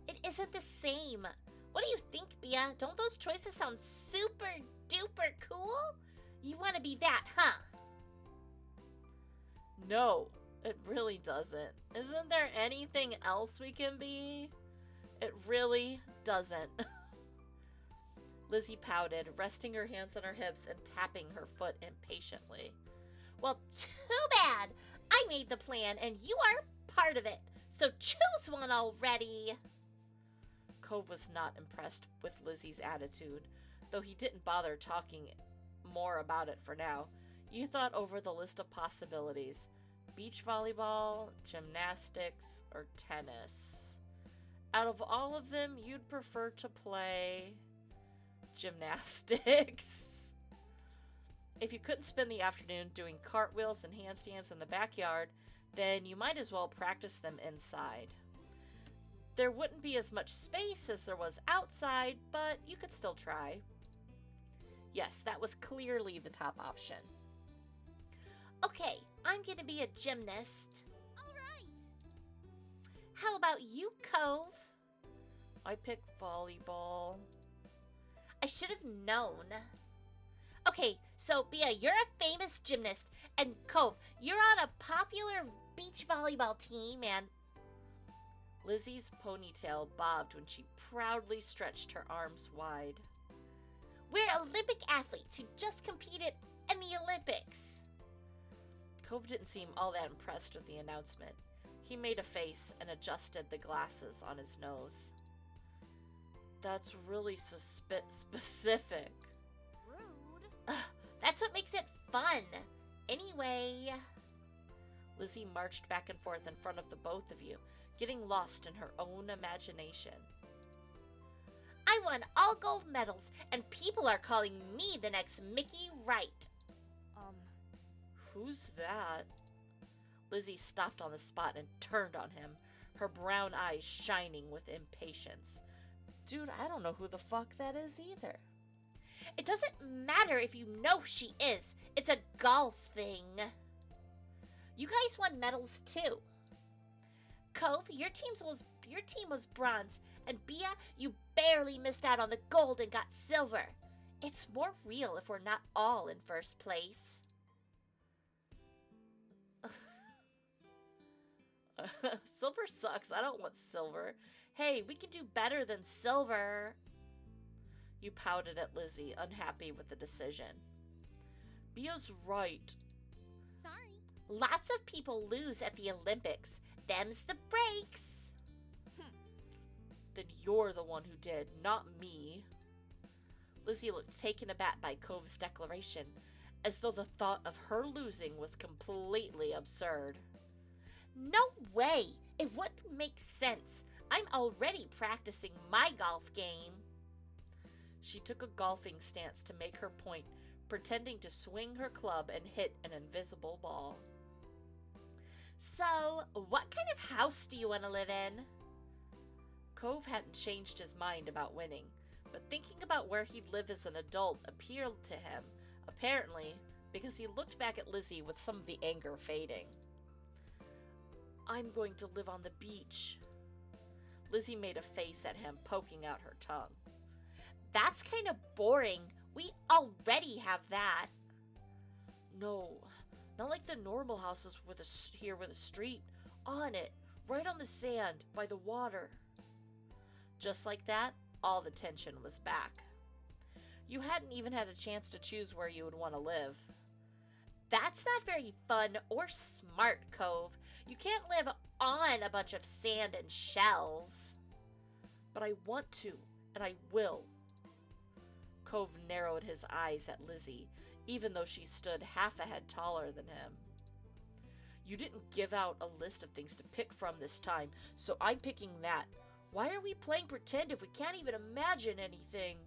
It isn't the same. What do you think, Bia? Don't those choices sound super duper cool? You want to be that, huh? No, it really doesn't. Isn't there anything else we can be? It really doesn't. Lizzie pouted, resting her hands on her hips and tapping her foot impatiently. Well, too bad. I made the plan and you are part of it. So choose one already. Cove was not impressed with Lizzie's attitude, though he didn't bother talking more about it for now. You thought over the list of possibilities. Beach volleyball, gymnastics, or tennis. Out of all of them, you'd prefer to play gymnastics. If you couldn't spend the afternoon doing cartwheels and handstands in the backyard, then you might as well practice them inside. There wouldn't be as much space as there was outside, but you could still try. Yes, that was clearly the top option. Okay, I'm gonna be a gymnast. All right. How about you, Cove? I pick volleyball. I should have known. Okay, so Bia, you're a famous gymnast, and Cove, you're on a popular beach volleyball team, and Lizzie's ponytail bobbed when she proudly stretched her arms wide. we're Olympic athletes who just competed in the Olympics. Cove didn't seem all that impressed with the announcement. He made a face and adjusted the glasses on his nose. That's really specific. Rude. That's what makes it fun. Anyway, Lizzie marched back and forth in front of the both of you, getting lost in her own imagination. I won all gold medals, and people are calling me the next Mickey Wright. Who's that? Lizzie stopped on the spot and turned on him, her brown eyes shining with impatience. Dude, I don't know who the fuck that is either. It doesn't matter if you know who she is. It's a golf thing. You guys won medals too. Cove, your team was bronze, and Bia, you barely missed out on the gold and got silver. It's more real if we're not all in first place. Silver sucks. I don't want silver. Hey, we can do better than silver. You pouted at Lizzie, unhappy with the decision. Bia's right. Sorry. Lots of people lose at the Olympics. Them's the breaks. Then you're the one who did, not me. Lizzie looked taken aback by Cove's declaration, as though the thought of her losing was completely absurd. No way! It wouldn't make sense. I'm already practicing my golf game. She took a golfing stance to make her point, pretending to swing her club and hit an invisible ball. So, what kind of house do you want to live in? Cove hadn't changed his mind about winning, but thinking about where he'd live as an adult appealed to him, apparently because he looked back at Lizzie with some of the anger fading. I'm going to live on the beach. Lizzie made a face at him, poking out her tongue. That's kind of boring. We already have that. No, not like the normal houses here with a street on it, right on the sand, by the water. Just like that, all the tension was back. You hadn't even had a chance to choose where you would want to live. That's not very fun or smart, Cove. You can't live on a bunch of sand and shells. But I want to, and I will. Cove narrowed his eyes at Lizzie, even though she stood half a head taller than him. You didn't give out a list of things to pick from this time, so I'm picking that. Why are we playing pretend if we can't even imagine anything?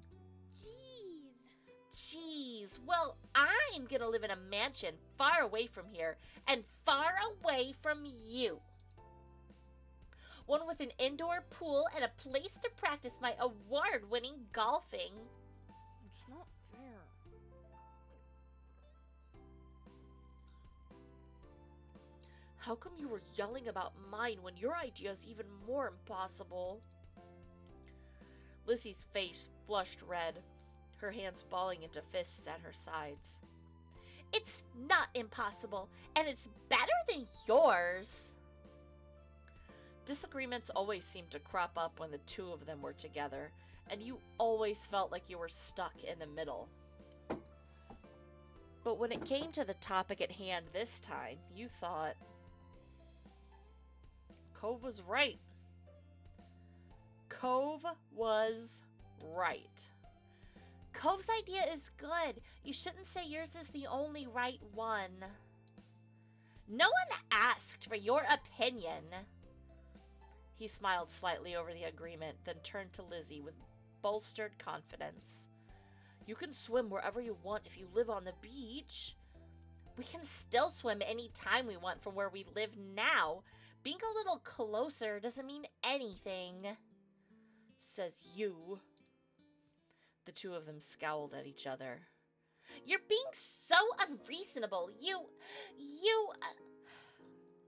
Jeez, well, I'm gonna live in a mansion far away from here and far away from you. One with an indoor pool and a place to practice my award-winning golfing. It's not fair. How come you were yelling about mine when your idea is even more impossible? Lizzie's face flushed red, her hands balling into fists at her sides. It's not impossible, and it's better than yours. Disagreements always seemed to crop up when the two of them were together, and you always felt like you were stuck in the middle. But when it came to the topic at hand this time, you thought, Cove was right. Cove was right. Cove's idea is good. You shouldn't say yours is the only right one. No one asked for your opinion. He smiled slightly over the agreement, then turned to Lizzie with bolstered confidence. You can swim wherever you want if you live on the beach. We can still swim any time we want from where we live now. Being a little closer doesn't mean anything. Says you. The two of them scowled at each other. You're being so unreasonable. You.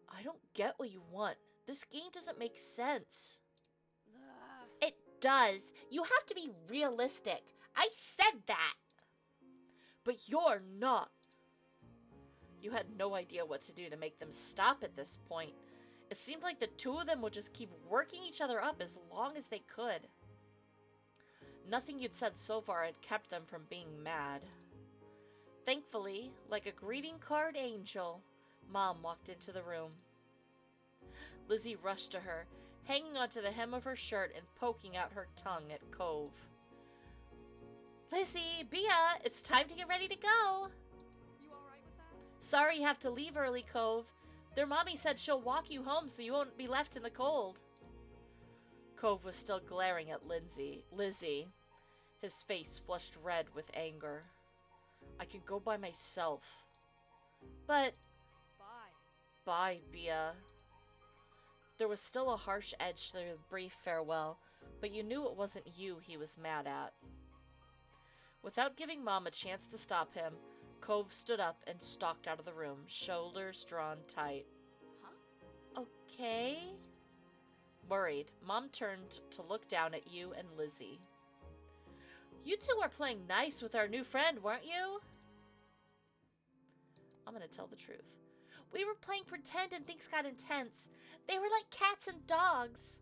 I don't get what you want. This game doesn't make sense. Ugh. It does. You have to be realistic. I said that. But you're not. You had no idea what to do to make them stop at this point. It seemed like the two of them would just keep working each other up as long as they could. Nothing you'd said so far had kept them from being mad. Thankfully, like a greeting card angel, Mom walked into the room. Lizzie rushed to her, hanging onto the hem of her shirt and poking out her tongue at Cove. Lizzie, Bia, it's time to get ready to go. You alright with that? Sorry you have to leave early, Cove. Their mommy said she'll walk you home so you won't be left in the cold. Cove was still glaring at Lizzie, his face flushed red with anger. I can go by myself. But... Bye, Bia. There was still a harsh edge to the brief farewell, but you knew it wasn't you he was mad at. Without giving Mom a chance to stop him, Cove stood up and stalked out of the room, shoulders drawn tight. Huh? Okay? Worried, Mom turned to look down at you and Lizzie. You two were playing nice with our new friend, weren't you? I'm gonna tell the truth. We were playing pretend and things got intense. They were like cats and dogs.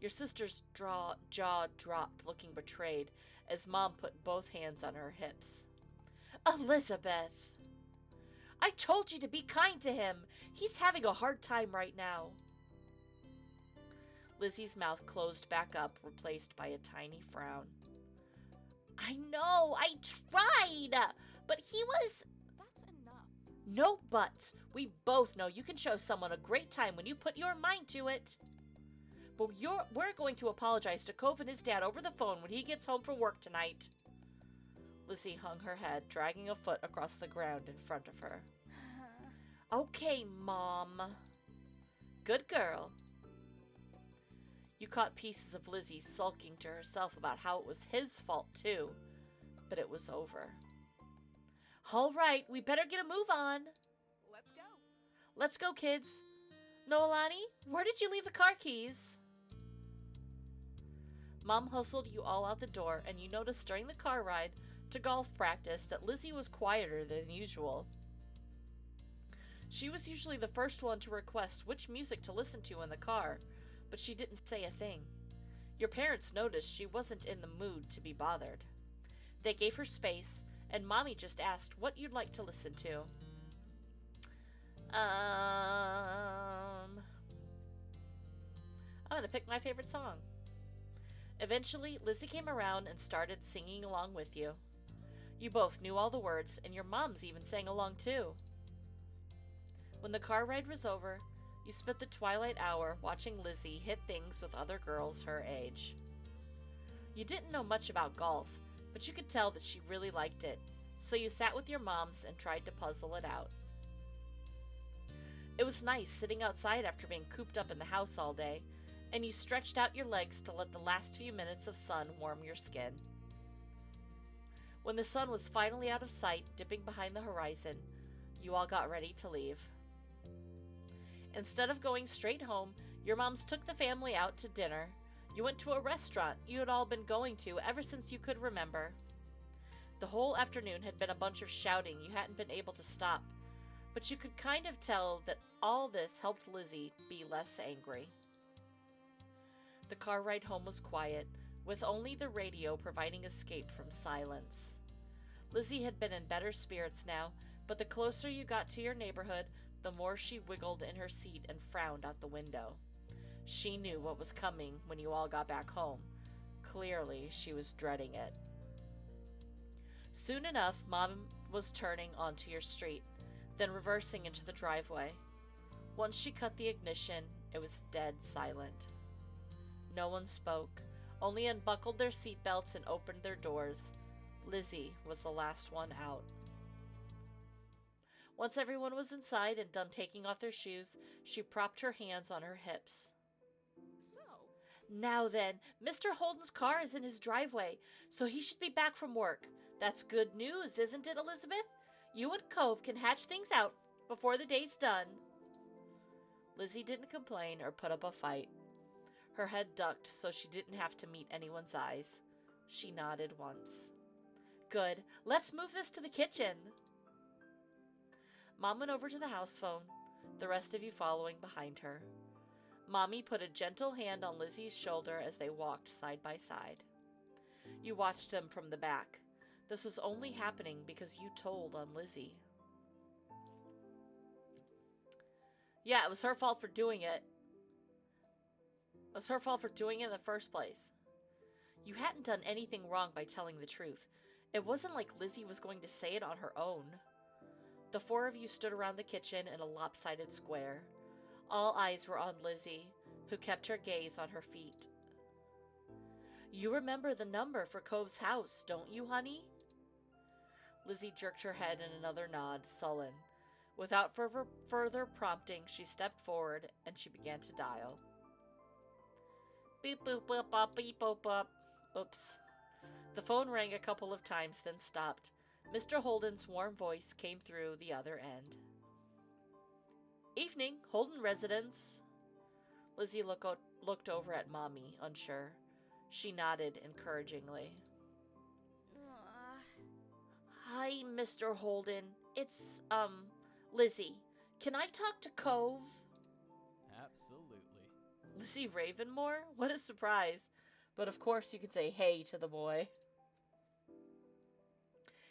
Your sister's jaw dropped, looking betrayed, as Mom put both hands on her hips. Elizabeth! I told you to be kind to him. He's having a hard time right now. Lizzie's mouth closed back up, replaced by a tiny frown. I know, I tried, but he was... That's enough. No buts. We both know you can show someone a great time when you put your mind to it. But we're going to apologize to Cove and his dad over the phone when he gets home from work tonight. Lizzie hung her head, dragging a foot across the ground in front of her. Okay, Mom. Good girl. You caught pieces of Lizzie sulking to herself about how it was his fault, too. But it was over. All right, we better get a move on. Let's go. Let's go, kids. Noelani, where did you leave the car keys? Mom hustled you all out the door, and you noticed during the car ride to golf practice that Lizzie was quieter than usual. She was usually the first one to request which music to listen to in the car, but she didn't say a thing. Your parents noticed she wasn't in the mood to be bothered. They gave her space, and Mommy just asked what you'd like to listen to. I'm gonna pick my favorite song. Eventually, Lizzie came around and started singing along with you. You both knew all the words, and your moms even sang along too. When the car ride was over, you spent the twilight hour watching Lizzie hit things with other girls her age. You didn't know much about golf, but you could tell that she really liked it, so you sat with your moms and tried to puzzle it out. It was nice sitting outside after being cooped up in the house all day, and you stretched out your legs to let the last few minutes of sun warm your skin. When the sun was finally out of sight, dipping behind the horizon, you all got ready to leave. Instead of going straight home, your moms took the family out to dinner. You went to a restaurant you had all been going to ever since you could remember. The whole afternoon had been a bunch of shouting you hadn't been able to stop, but you could kind of tell that all this helped Lizzie be less angry. The car ride home was quiet, with only the radio providing escape from silence. Lizzie had been in better spirits now, but the closer you got to your neighborhood, the more she wiggled in her seat and frowned out the window. She knew what was coming when you all got back home. Clearly, she was dreading it. Soon enough, Mom was turning onto your street, then reversing into the driveway. Once she cut the ignition, it was dead silent. No one spoke, only unbuckled their seatbelts and opened their doors. Lizzie was the last one out. Once everyone was inside and done taking off their shoes, she propped her hands on her hips. So, Now then, Mr. Holden's car is in his driveway, so he should be back from work. That's good news, isn't it, Elizabeth? You and Cove can hatch things out before the day's done. Lizzie didn't complain or put up a fight. Her head ducked so she didn't have to meet anyone's eyes. She nodded once. Good. Let's move this to the kitchen. Mom went over to the house phone, the rest of you following behind her. Mommy put a gentle hand on Lizzie's shoulder as they walked side by side. You watched them from the back. This was only happening because you told on Lizzie. Yeah, it was her fault for doing it. It was her fault for doing it in the first place. You hadn't done anything wrong by telling the truth. It wasn't like Lizzie was going to say it on her own. The four of you stood around the kitchen in a lopsided square. All eyes were on Lizzie, who kept her gaze on her feet. You remember the number for Cove's house, don't you, honey? Lizzie jerked her head in another nod, sullen. Without further prompting, she stepped forward and she began to dial. Beep boop boop bop beep boop bop. Oops. The phone rang a couple of times, then stopped. Mr. Holden's warm voice came through the other end. Evening, Holden residence. Lizzie looked over at Mommy, unsure. She nodded encouragingly. Hi, Mr. Holden. It's, Lizzie. Can I talk to Cove? Absolutely. Lizzie Ravenmore? What a surprise. But of course you could say hey to the boy.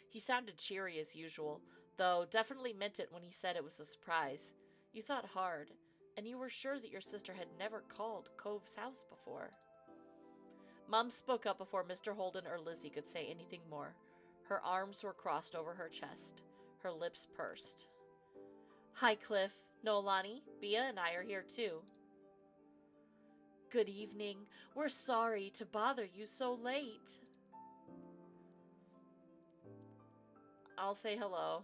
He sounded cheery as usual, though definitely meant it when he said it was a surprise. You thought hard, and you were sure that your sister had never called Cove's house before. Mom spoke up before Mr. Holden or Lizzie could say anything more. Her arms were crossed over her chest. Her lips pursed. Hi, Cliff. Noelani, Bea, and I are here too. Good evening. We're sorry to bother you so late. I'll say hello.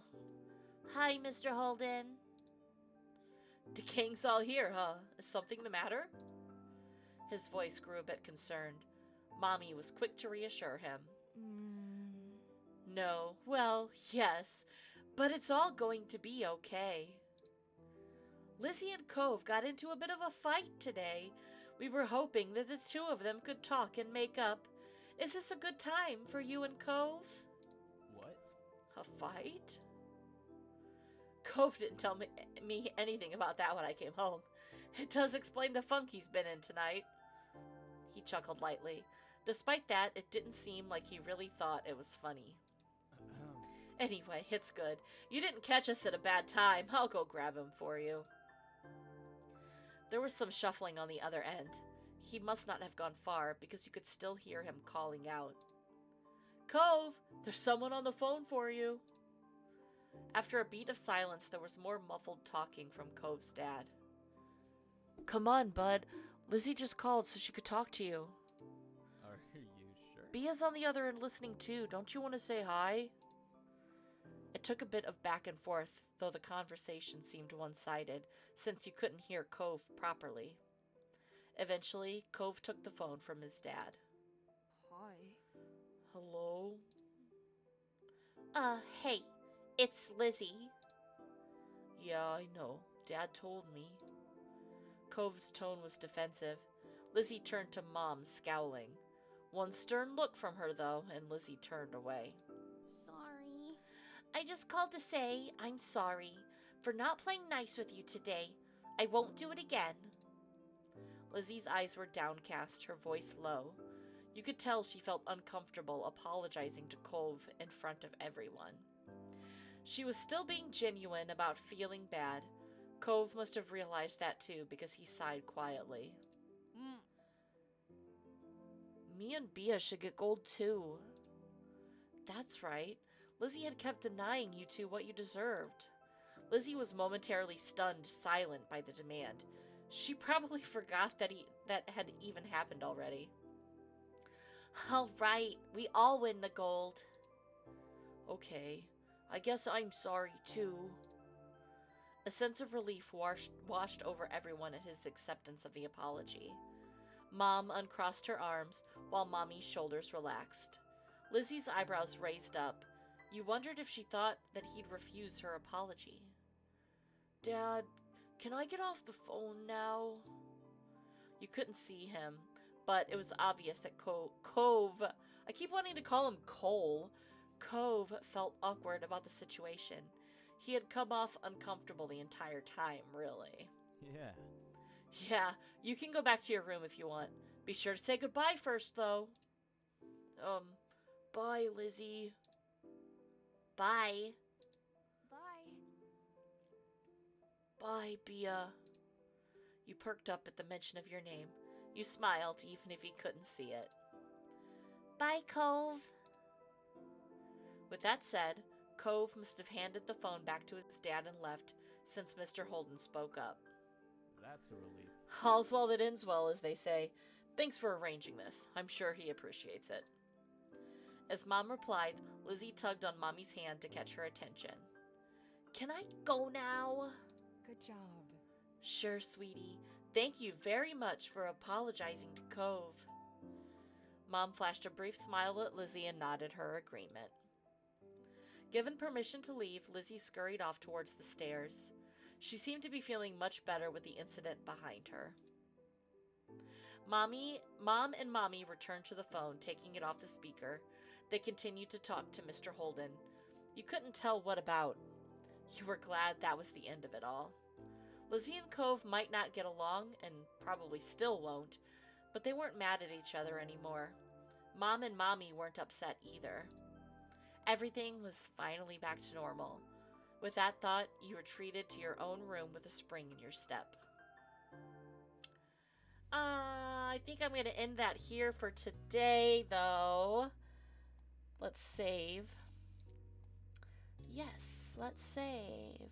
Hi, Mr. Holden. The gang's all here, huh? Is something the matter? His voice grew a bit concerned. Mommy was quick to reassure him. No, well, yes, but it's all going to be okay. Lizzie and Cove got into a bit of a fight today. We were hoping that the two of them could talk and make up. Is this a good time for you and Cove? What? A fight? Cove didn't tell me anything about that when I came home. It does explain the funk he's been in tonight. He chuckled lightly. Despite that, it didn't seem like he really thought it was funny. Anyway, it's good. You didn't catch us at a bad time. I'll go grab him for you. There was some shuffling on the other end. He must not have gone far because you could still hear him calling out. Cove, there's someone on the phone for you. After a beat of silence, there was more muffled talking from Cove's dad. Come on, bud. Lizzie just called so she could talk to you. Are you sure? Bea's on the other end listening too. Don't you want to say hi? It took a bit of back and forth, though the conversation seemed one-sided, since you couldn't hear Cove properly. Eventually, Cove took the phone from his dad. Hi. Hello? Hey, it's Lizzie. Yeah, I know. Dad told me. Cove's tone was defensive. Lizzie turned to Mom, scowling. One stern look from her, though, and Lizzie turned away. Sorry. I just called to say I'm sorry for not playing nice with you today. I won't do it again. Lizzie's eyes were downcast, her voice low. You could tell she felt uncomfortable apologizing to Cove in front of everyone. She was still being genuine about feeling bad. Cove must have realized that too because he sighed quietly. Me and Bea should get gold too. That's right. Lizzie had kept denying you two what you deserved. Lizzie was momentarily stunned, silent by the demand. She probably forgot that had even happened already. All right, we all win the gold. Okay, I guess I'm sorry too. A sense of relief washed over everyone at his acceptance of the apology. Mom uncrossed her arms while Mommy's shoulders relaxed. Lizzie's eyebrows raised up. You wondered if she thought that he'd refuse her apology. Dad, can I get off the phone now? You couldn't see him, but it was obvious that Cove, I keep wanting to call him Cole, Cove felt awkward about the situation. He had come off uncomfortable the entire time, really. Yeah. Yeah, you can go back to your room if you want. Be sure to say goodbye first, though. Bye, Lizzie. Bye. Bye. Bye, Bia. You perked up at the mention of your name. You smiled, even if he couldn't see it. Bye, Cove. With that said, Cove must have handed the phone back to his dad and left, since Mr. Holden spoke up. That's a relief. All's well that ends well, as they say. Thanks for arranging this. I'm sure he appreciates it. As Mom replied, Lizzie tugged on Mommy's hand to catch her attention. Can I go now? Good job. Sure, sweetie. Thank you very much for apologizing to Cove. Mom flashed a brief smile at Lizzie and nodded her agreement. Given permission to leave, Lizzie scurried off towards the stairs. She seemed to be feeling much better with the incident behind her. Mom and Mommy returned to the phone, taking it off the speaker. They continued to talk to Mr. Holden. You couldn't tell what about. You were glad that was the end of it all. Lizzie and Cove might not get along, and probably still won't, but they weren't mad at each other anymore. Mom and Mommy weren't upset either. Everything was finally back to normal. With that thought, you retreated to your own room with a spring in your step. I think I'm going to end that here for today, though. Let's save. Yes, let's save.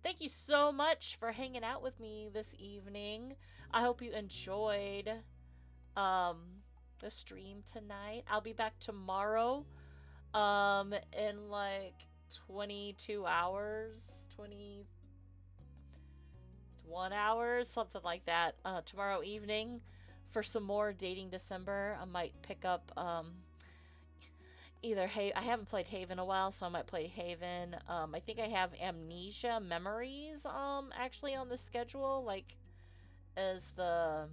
Thank you so much for hanging out with me this evening. I hope you enjoyed the stream tonight. I'll be back tomorrow in like 22 hours, 21 hours, something like that. Tomorrow evening for some more Dating December. I might pick up either I haven't played Haven in a while, so I might play Haven. I think I have Amnesia Memories actually on the schedule, like as the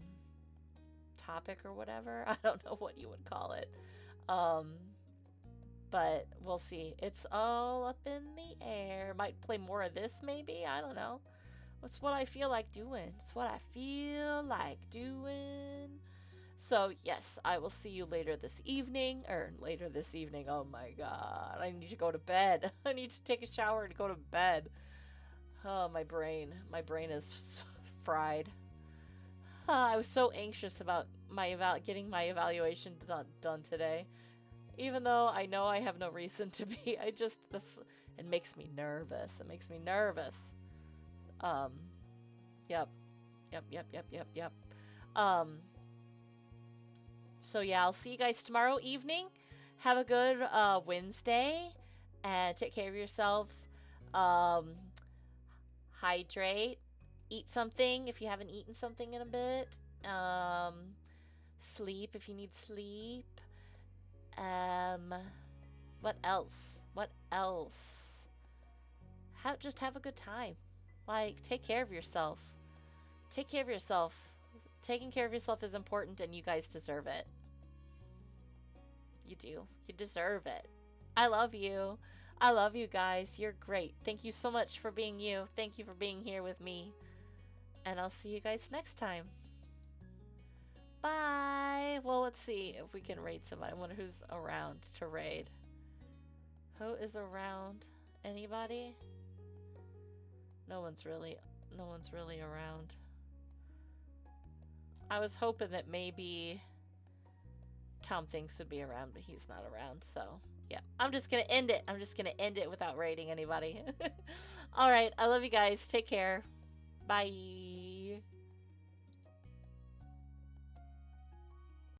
topic or whatever. I don't know what you would call it. But we'll see. It's all up in the air. Might play more of this maybe. I don't know. It's what I feel like doing. It's what I feel like doing. So, yes, I will see you later this evening. Oh my god. I need to go to bed. I need to take a shower and go to bed. Oh, my brain. My brain is fried. I was so anxious about getting my evaluation done today. Even though I know I have no reason to be. It makes me nervous. Yep. So yeah, I'll see you guys tomorrow evening. Have a good Wednesday, and take care of yourself. Hydrate. Eat something if you haven't eaten something in a bit. Sleep if you need sleep. What else? Just have a good time. Like, take care of yourself. Taking care of yourself is important, and you guys deserve it. You do. You deserve it. I love you. I love you guys. You're great. Thank you so much for being you. Thank you for being here with me. And I'll see you guys next time. Bye. Well, let's see if we can raid somebody. I wonder who's around to raid. Who is around? Anybody? No one's really around. I was hoping that maybe Tom Thinks would be around, but he's not around. So, yeah. I'm just going to end it without raiding anybody. All right. I love you guys. Take care. Bye.